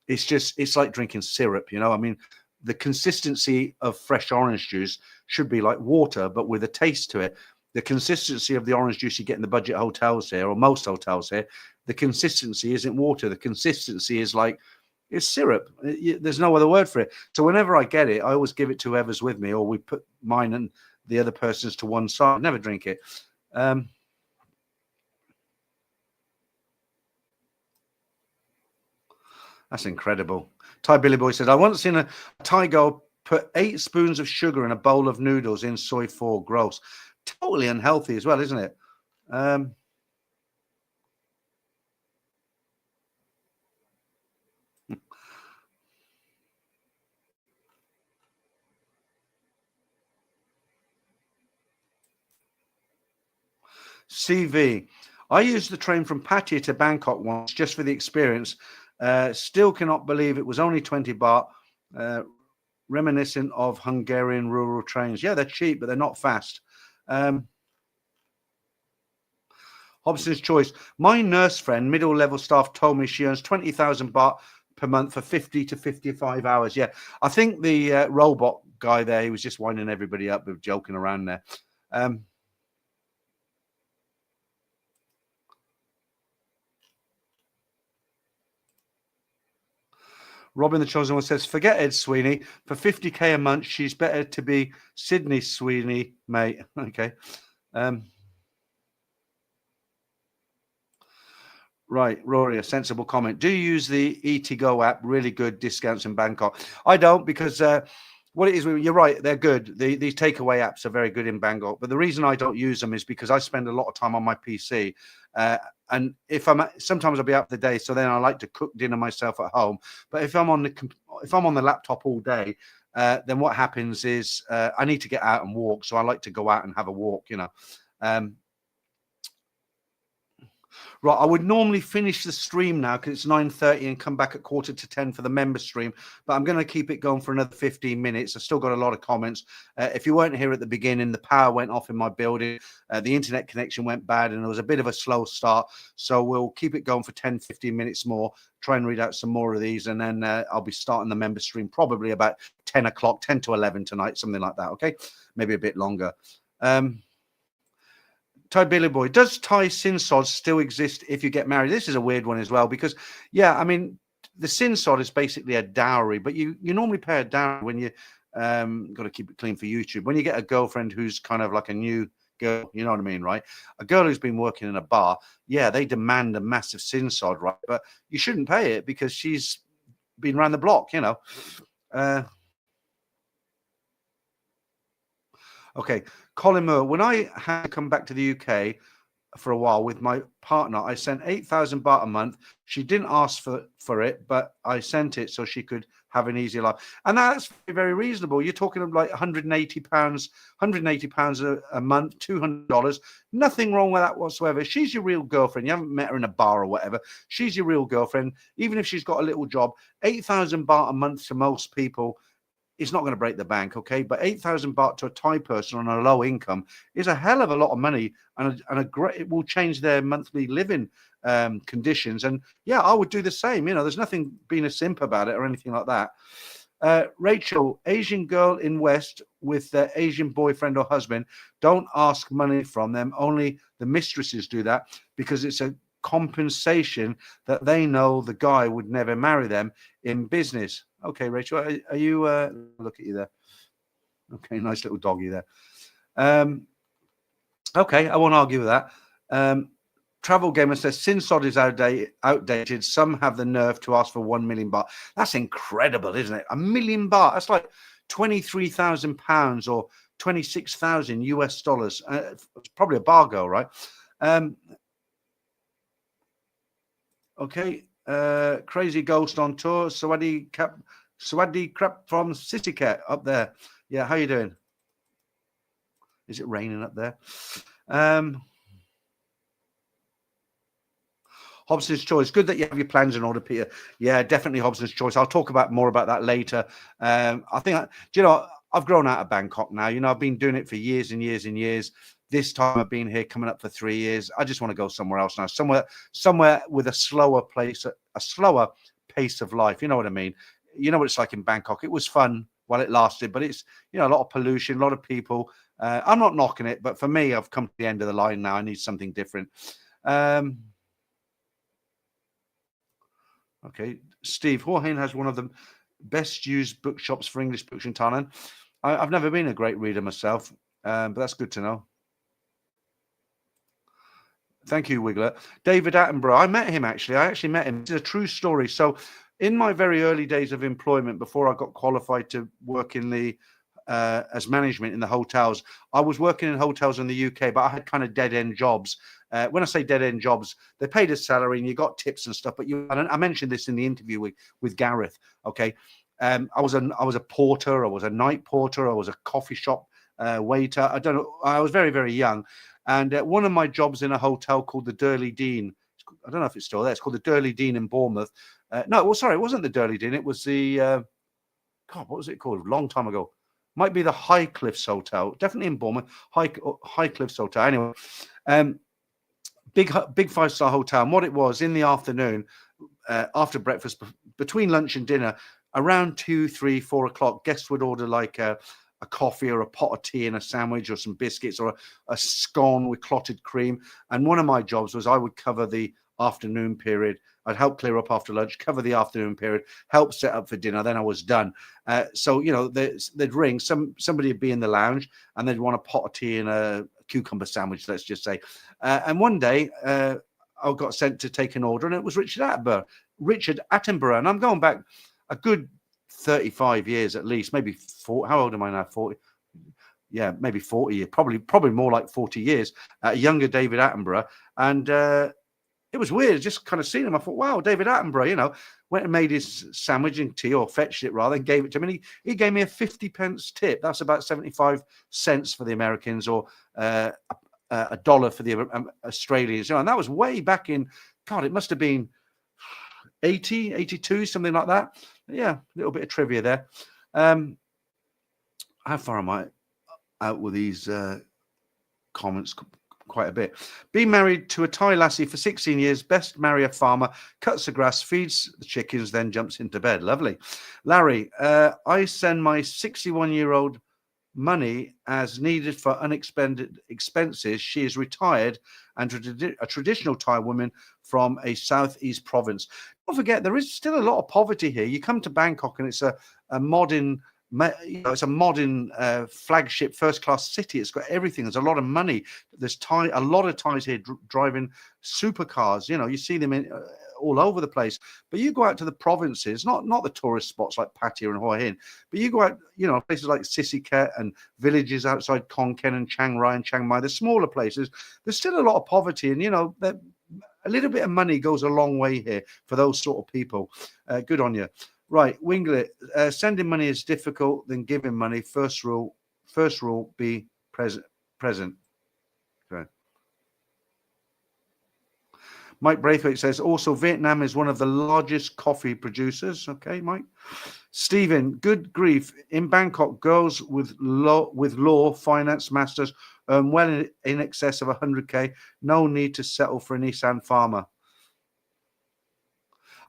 it's like drinking syrup, you know. I mean, the consistency of fresh orange juice should be like water, but with a taste to it. The consistency of the orange juice you get in the budget hotels here, or most hotels here, the consistency isn't water. The consistency is like, it's syrup. There's no other word for it. So whenever I get it, I always give it to whoever's with me, or we put mine and the other person's to one side. I never drink it. That's incredible. Thai Billy Boy says, I once seen a Thai girl put 8 spoons of sugar in a bowl of noodles in soy 4. Gross. Totally unhealthy as well, isn't it? CV. I used the train from Pattaya to Bangkok once just for the experience. Still cannot believe it was only 20 baht. Reminiscent of Hungarian rural trains. Yeah, they're cheap, but they're not fast. Hobson's Choice. My nurse friend, middle level staff, told me she earns 20,000 baht per month for 50 to 55 hours. Yeah, I think the robot guy there, he was just winding everybody up with joking around there. Robin the Chosen One says, forget Ed Sweeney. For 50k a month, she's better to be Sydney Sweeney, mate. Okay. Right, Rory, a sensible comment. Do you use the E2Go app? Really good discounts in Bangkok. I don't, because what it is, you're right, they're good. These takeaway apps are very good in Bangkok. But the reason I don't use them is because I spend a lot of time on my PC. And sometimes I'll be out for the day, so then I like to cook dinner myself at home. But if I'm on the laptop all day, then what happens is I need to get out and walk. So I like to go out and have a walk, you know. Right, I would normally finish the stream now because it's 9:30 and come back at 9:45 for the member stream, but I'm going to keep it going for another 15 minutes. I've still got a lot of comments. If you weren't here at the beginning, the power went off in my building. The internet connection went bad and it was a bit of a slow start. So we'll keep it going for 10, 15 minutes more, try and read out some more of these, and then I'll be starting the member stream probably about 10 o'clock, 10 to 11 tonight, something like that, okay? Maybe a bit longer. Thai Billy Boy, does Thai sinsod still exist if you get married? This is a weird one as well, because, yeah, I mean, the sinsod is basically a dowry, but you normally pay a dowry when you got to keep it clean for YouTube. When you get a girlfriend who's kind of like a new girl. You know what I mean, right? A girl who's been working in a bar, yeah, they demand a massive sin sod, right? But you shouldn't pay it because she's been around the block, you know. Okay, Colin Moore. When I had to come back to the UK for a while with my partner, I sent 8,000 baht a month. She didn't ask for it, but I sent it so she could have an easier life. And that's very, very reasonable. You're talking of like £180, £180 a month, $200. Nothing wrong with that whatsoever. She's your real girlfriend. You haven't met her in a bar or whatever. She's your real girlfriend. Even if she's got a little job, 8,000 baht a month to most people, it's not going to break the bank, okay? But 8,000 baht to a Thai person on a low income is a hell of a lot of money, and a great, it will change their monthly living conditions. And yeah, I would do the same. You know, there's nothing being a simp about it or anything like that. Rachel, Asian girl in West with their Asian boyfriend or husband, don't ask money from them. Only the mistresses do that because it's a compensation that they know the guy would never marry them in business. Okay, Rachel, are you look at you there? Okay, nice little doggy there. Okay, I won't argue with that. Travel Gamer says Sinsod is outdated. Some have the nerve to ask for 1 million baht. That's incredible, isn't it? 1 million baht. That's like £23,000 or 26,000 US dollars. It's probably a bar girl, right? Okay. Crazy Ghost on tour. Swaddy Crap from City Cat up there. Yeah, how you doing? Is it raining up there? Hobson's Choice. Good that you have your plans in order, Peter. Yeah, definitely Hobson's Choice. I'll talk more about that later. I think, you know, I've grown out of Bangkok now. You know, I've been doing it for years and years and years. This time I've been here coming up for 3 years. I just want to go somewhere else now, somewhere with a slower pace of life. You know what I mean? You know what it's like in Bangkok. It was fun while it lasted, but it's, you know, a lot of pollution, a lot of people. I'm not knocking it, but for me, I've come to the end of the line now. I need something different. Okay, Steve, Hua Hin has one of the best used bookshops for English books in Thailand. I've never been a great reader myself, but that's good to know. Thank you, Wiggler. David Attenborough. I met him, actually. I actually met him. It's a true story. So in my very early days of employment, before I got qualified to work in the as management in the hotels, I was working in hotels in the UK, but I had kind of dead-end jobs. When I say dead-end jobs, they paid a salary and you got tips and stuff. But I mentioned this in the interview with Gareth. Okay, I was a porter. I was a night porter. I was a coffee shop waiter. I don't know. I was very, very young. And one of my jobs in a hotel called the Durley Dean, I don't know if it's still there. It's called the Durley Dean in Bournemouth. No, well, sorry, it wasn't the Durley Dean. It was the, God, what was it called? A long time ago. Might be the High Cliffs Hotel. Definitely in Bournemouth. High Cliffs Hotel. Anyway, big 5-star hotel. And what it was, in the afternoon, after breakfast, between lunch and dinner, around 2, 3, 4 o'clock, guests would order like a coffee or a pot of tea and a sandwich or some biscuits or a scone with clotted cream. And one of my jobs was I would cover the afternoon period. I'd help clear up after lunch, cover the afternoon period, help set up for dinner. Then I was done. So, you know, they'd ring. Somebody would be in the lounge and they'd want a pot of tea and a cucumber sandwich, let's just say. And one day I got sent to take an order and it was Richard Attenborough. And I'm going back a good 35 years at least, maybe 40. How old am I now? 40. Yeah, maybe 40 years, probably more like 40 years. Younger David Attenborough. And it was weird, just kind of seeing him. I thought, wow, David Attenborough, you know, went and made his sandwich and tea, or fetched it rather, and gave it to me. And he gave me a 50p tip. That's about 75 cents for the Americans, or $1 for the Australians. You know, and that was way back in, God, it must have been 80, 82, something like that. Yeah, a little bit of trivia there. How far am I out with these comments? Quite a bit. Being married to a Thai lassie for 16 years, best marry a farmer, cuts the grass, feeds the chickens, then jumps into bed. Lovely. Larry, I send my 61-year-old money as needed for unexpended expenses. She is retired and a traditional Thai woman from a southeast province. Don't forget, there is still a lot of poverty here. You come to Bangkok and it's a modern It's a modern flagship first-class city. It's got everything. There's a lot of money. There's a lot of Thais here driving supercars. You see them all over the place. But you go out to the provinces, not the tourist spots like Pattaya and Hua Hin, but you go out, places like Sisiket and villages outside Khon Kaen and Chiang Rai and Chiang Mai, the smaller places. There's still a lot of poverty, and a little bit of money goes a long way here for those sort of people. Good on you. Right, Winglet, sending money is difficult than giving money. First rule, be present. Okay. Mike Braithwaite says, also, Vietnam is one of the largest coffee producers. Okay, Mike. Stephen, good grief. In Bangkok, girls with law, finance masters earn well in excess of 100K. No need to settle for a Nissan farmer.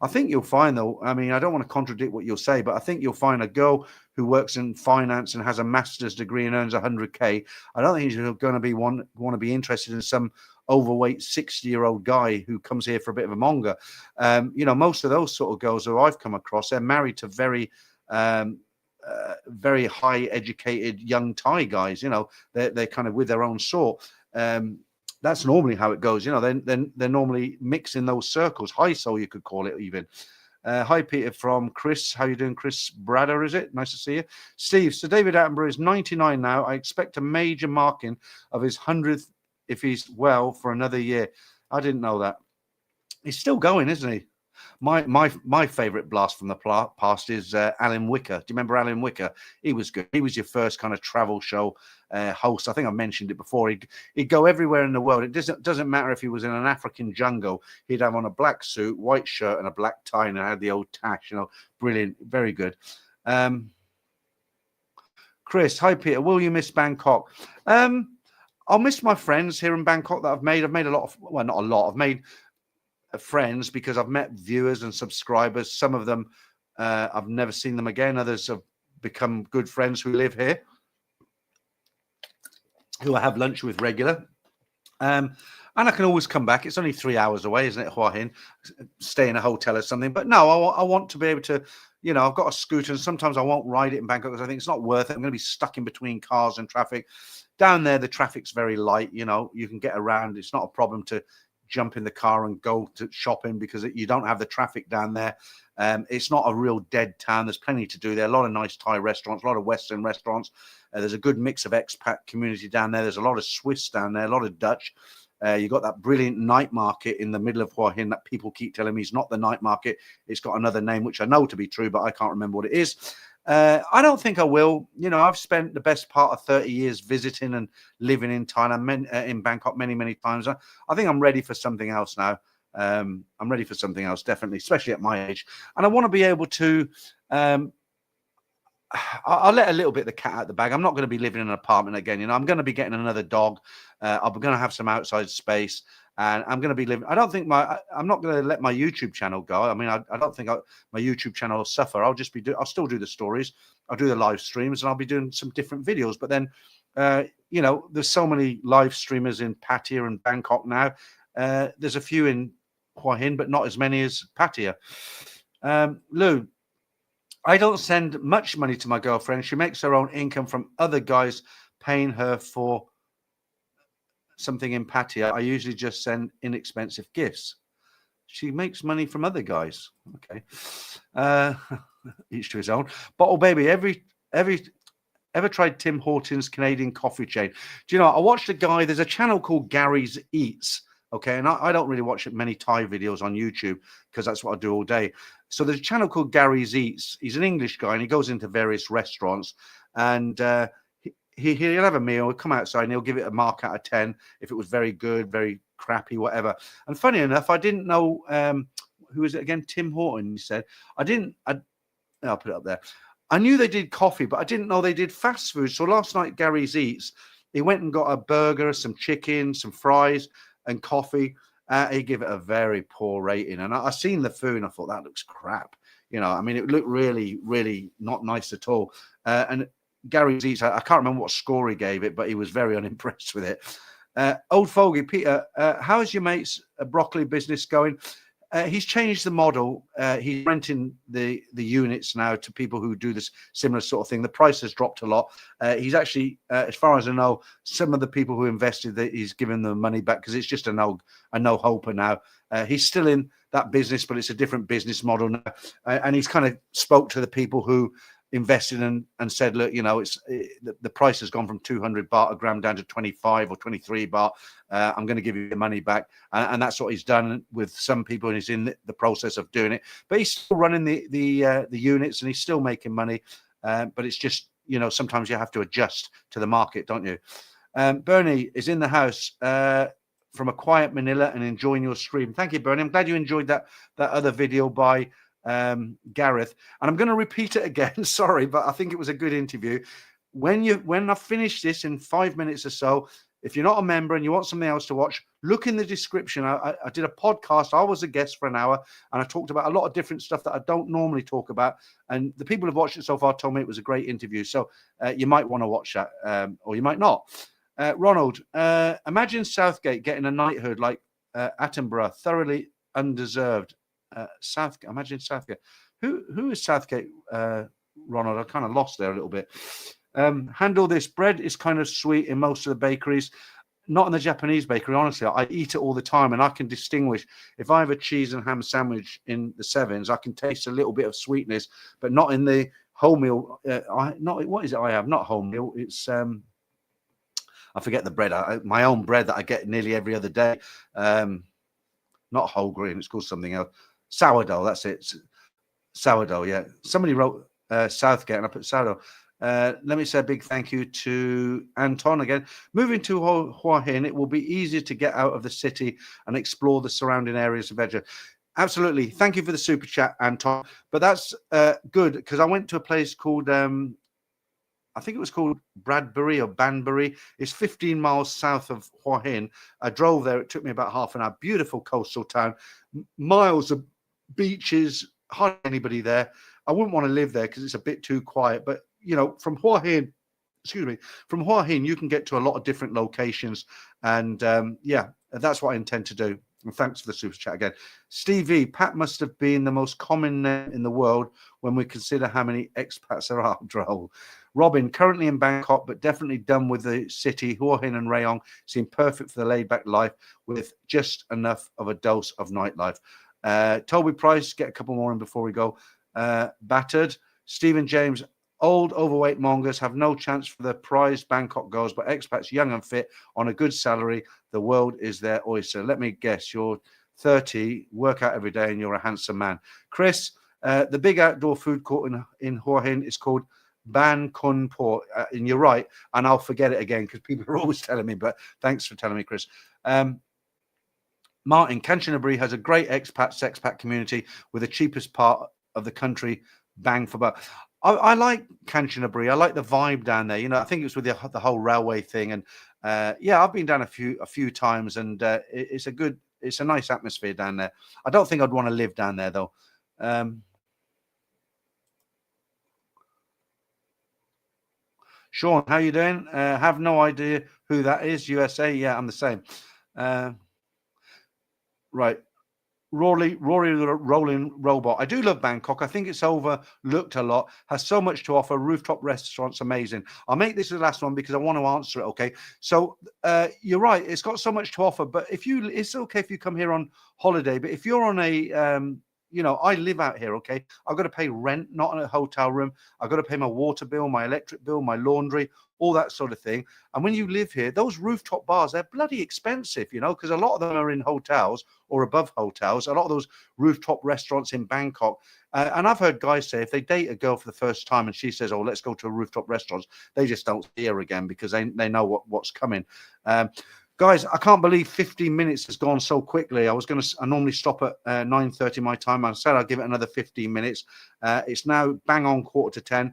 I think you'll find, though, I mean, I don't want to contradict what you'll say, but I think you'll find a girl who works in finance and has a master's degree and earns 100K. I don't think she's going to want to be interested in some overweight 60-year-old guy who comes here for a bit of a monger. Most of those sort of girls who I've come across, they're married to very high educated young Thai guys. They're kind of with their own sort. That's normally how it goes. They're normally mixing those circles. High soul, you could call it even. Hi, Peter, from Chris. How you doing, Chris Bradder, is it? Nice to see you. Steve, so David Attenborough is 99 now. I expect a major marking of his 100th if he's well for another year. I didn't know that. He's still going, isn't he? My favorite blast from the past is Alan Wicker. Do you remember Alan Wicker? He was good. He was your first kind of travel show host. I think I mentioned it before. He'd go everywhere in the world. It doesn't matter if he was in an African jungle. He'd have on a black suit, white shirt, and a black tie, and had the old tash. Brilliant, very good. Chris, hi Peter. Will you miss Bangkok? I'll miss my friends here in Bangkok that I've made. I've made a lot of, well, not a lot. I've made friends because I've met viewers and subscribers. Some of them I've never seen them again. Others have become good friends who live here, who I have lunch with regular. And I can always come back. It's only 3 hours away, isn't it, Hua Hin? Stay in a hotel or something. But no, I want to be able to, I've got a scooter, and sometimes I won't ride it in Bangkok because I think it's not worth it. I'm going to be stuck in between cars and traffic. Down there, the traffic's very light. You can get around. It's not a problem to jump in the car and go to shopping because you don't have the traffic down there. It's not a real dead town. There's plenty to do there. A lot of nice Thai restaurants, a lot of Western restaurants. There's a good mix of expat community down there. There's a lot of Swiss down there, a lot of Dutch. You got that brilliant night market in the middle of Hua Hin that people keep telling me is not the night market. It's got another name, which I know to be true, but I can't remember what it is. I don't think I will. I've spent the best part of 30 years visiting and living in Thailand, in Bangkok many, many times. I think I'm ready for something else now. I'm ready for something else, definitely, especially at my age. And I want to be able to, I'll let a little bit of the cat out the bag. I'm not going to be living in an apartment again. I'm going to be getting another dog. I'm going to have some outside space. And I'm going to be living. I'm not going to let my YouTube channel go. I mean, I don't think my YouTube channel will suffer. I'll still do the stories. I'll do the live streams, and I'll be doing some different videos. But then, there's so many live streamers in Pattaya and Bangkok now. There's a few in Hua Hin, but not as many as Pattaya. Lou, I don't send much money to my girlfriend. She makes her own income from other guys paying her for something in Pattaya. I usually just send inexpensive gifts. She makes money from other guys. Okay. Each to his own. Bottle Baby, ever tried Tim Hortons Canadian coffee chain? Do you know, I watched a guy, there's a channel called Gary's Eats. Okay. And I don't really watch many Thai videos on YouTube because that's what I do all day. So there's a channel called Gary's Eats. He's an English guy and he goes into various restaurants, and he'll have a meal, he'll come outside and he'll give it a mark out of 10 if it was very good, very crappy, whatever. And funny enough, I didn't know, who is it again? Tim Horton, he said. I'll put it up there. I knew they did coffee, but I didn't know they did fast food. So last night, Gary's Eats, he went and got a burger, some chicken, some fries and coffee. He gave it a very poor rating. And I seen the food and I thought, that looks crap. I mean, it looked really, really not nice at all. And Gary's Eats, I can't remember what score he gave it, but he was very unimpressed with it. Old Fogey, Peter, how is your mate's broccoli business going? He's changed the model. He's renting the units now to people who do this similar sort of thing. The price has dropped a lot. He's actually, as far as I know, some of the people who invested, he's given them money back because it's just a no-hoper now. He's still in that business, but it's a different business model now. And he's kind of spoke to the people who invested and said, look, you know, the price has gone from 200 baht a gram down to 25 or 23 baht. I'm going to give you your money back. And that's what he's done with some people, and he's in the process of doing it. But he's still running the units, and he's still making money. But it's just, you know, sometimes you have to adjust to the market, don't you? Bernie is in the house from a quiet Manila and enjoying your stream. Thank you, Bernie. I'm glad you enjoyed that other video by Gareth, and I'm going to repeat it again. Sorry, but I think it was a good interview. When I finish this in 5 minutes or so, if you're not a member and you want something else to watch, look in the description. I did a podcast. I was a guest for an hour, and I talked about a lot of different stuff that I don't normally talk about. And the people who've watched it so far told me it was a great interview. So you might want to watch that, or you might not. Ronald, imagine Southgate getting a knighthood like Attenborough, thoroughly undeserved. Imagine Southgate. Who is Southgate? Ronald, I kind of lost there a little bit. Handle this. Bread is kind of sweet in most of the bakeries, not in the Japanese bakery. Honestly, I eat it all the time, and I can distinguish if I have a cheese and ham sandwich in the Sevens. I can taste a little bit of sweetness, but not in the wholemeal. What is it? I have not wholemeal. It's I forget the bread. My own bread that I get nearly every other day. Not whole grain. It's called something else. Sourdough. That's it. Sourdough. Yeah. Somebody wrote Southgate, and I put sourdough. Let me say a big thank you to Anton again. Moving to Hua Hin, it will be easier to get out of the city and explore the surrounding areas of Edger. Absolutely. Thank you for the super chat, Anton. But that's good, because I went to a place called, I think it was called Bradbury or Banbury. It's 15 miles south of Hua Hin. I drove there. It took me about half an hour. Beautiful coastal town. Miles of beaches. Hardly anybody there. I wouldn't want to live there because it's a bit too quiet. But, you know, from Hua Hin, you can get to a lot of different locations. And, yeah, that's what I intend to do. And thanks for the super chat again. Stevie, Pat must have been the most common name in the world when we consider how many expats there are. Droll. Robin, currently in Bangkok, but definitely done with the city. Hua Hin and Rayong seem perfect for the laid-back life with just enough of a dose of nightlife. Toby Price, get a couple more in before we go. Battered. Stephen James, old overweight mongers have no chance for the prize Bangkok goes, but expats young and fit on a good salary, the world is their oyster. Let me guess, you're 30, work out every day, and you're a handsome man. Chris, the big outdoor food court in Hua Hin is called Ban Kun Po, and you're right, and I'll forget it again because people are always telling me, but thanks for telling me, Chris. Martin, Kanchanaburi has a great expat community with the cheapest part of the country, bang for buck. I like Kanchanaburi. I like the vibe down there. You know, I think it's with the whole railway thing, and yeah, I've been down a few times, and it's a nice atmosphere down there. I don't think I'd want to live down there though. Sean, how you doing? Have no idea who that is. USA, yeah, I'm the same. Right. Rory the Rolling Robot. I do love Bangkok. I think it's overlooked a lot. Has so much to offer. Rooftop restaurants, amazing. I'll make this the last one because I want to answer it. Okay. So you're right. It's got so much to offer. But it's okay if you come here on holiday. But if you're on a you know, I live out here, okay? I've got to pay rent, not in a hotel room. I've got to pay my water bill, my electric bill, my laundry, all that sort of thing. And when you live here, those rooftop bars, they're bloody expensive, you know, because a lot of them are in hotels or above hotels. A lot of those rooftop restaurants in Bangkok. And I've heard guys say if they date a girl for the first time and she says, oh, let's go to a rooftop restaurant, they just don't see her again because they know what's coming. Guys, I can't believe 15 minutes has gone so quickly. I normally stop at 9:30 my time. I said I'll give it another 15 minutes. It's now bang on 9:45.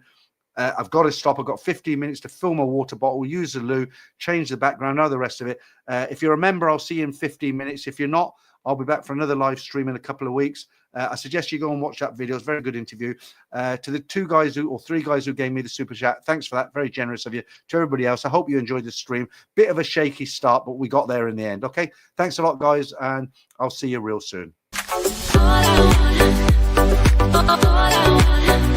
I've got to stop. I've got 15 minutes to fill my water bottle, use the loo, change the background, all the rest of it. If you're a member, I'll see you in 15 minutes. If you're not, I'll be back for another live stream in a couple of weeks. I suggest you go and watch that video. It's a very good interview. To the three guys who gave me the super chat, thanks for that. Very generous of you. To everybody else, I hope you enjoyed the stream. Bit of a shaky start, but we got there in the end. Okay, thanks a lot, guys, and I'll see you real soon. all I want, all I want.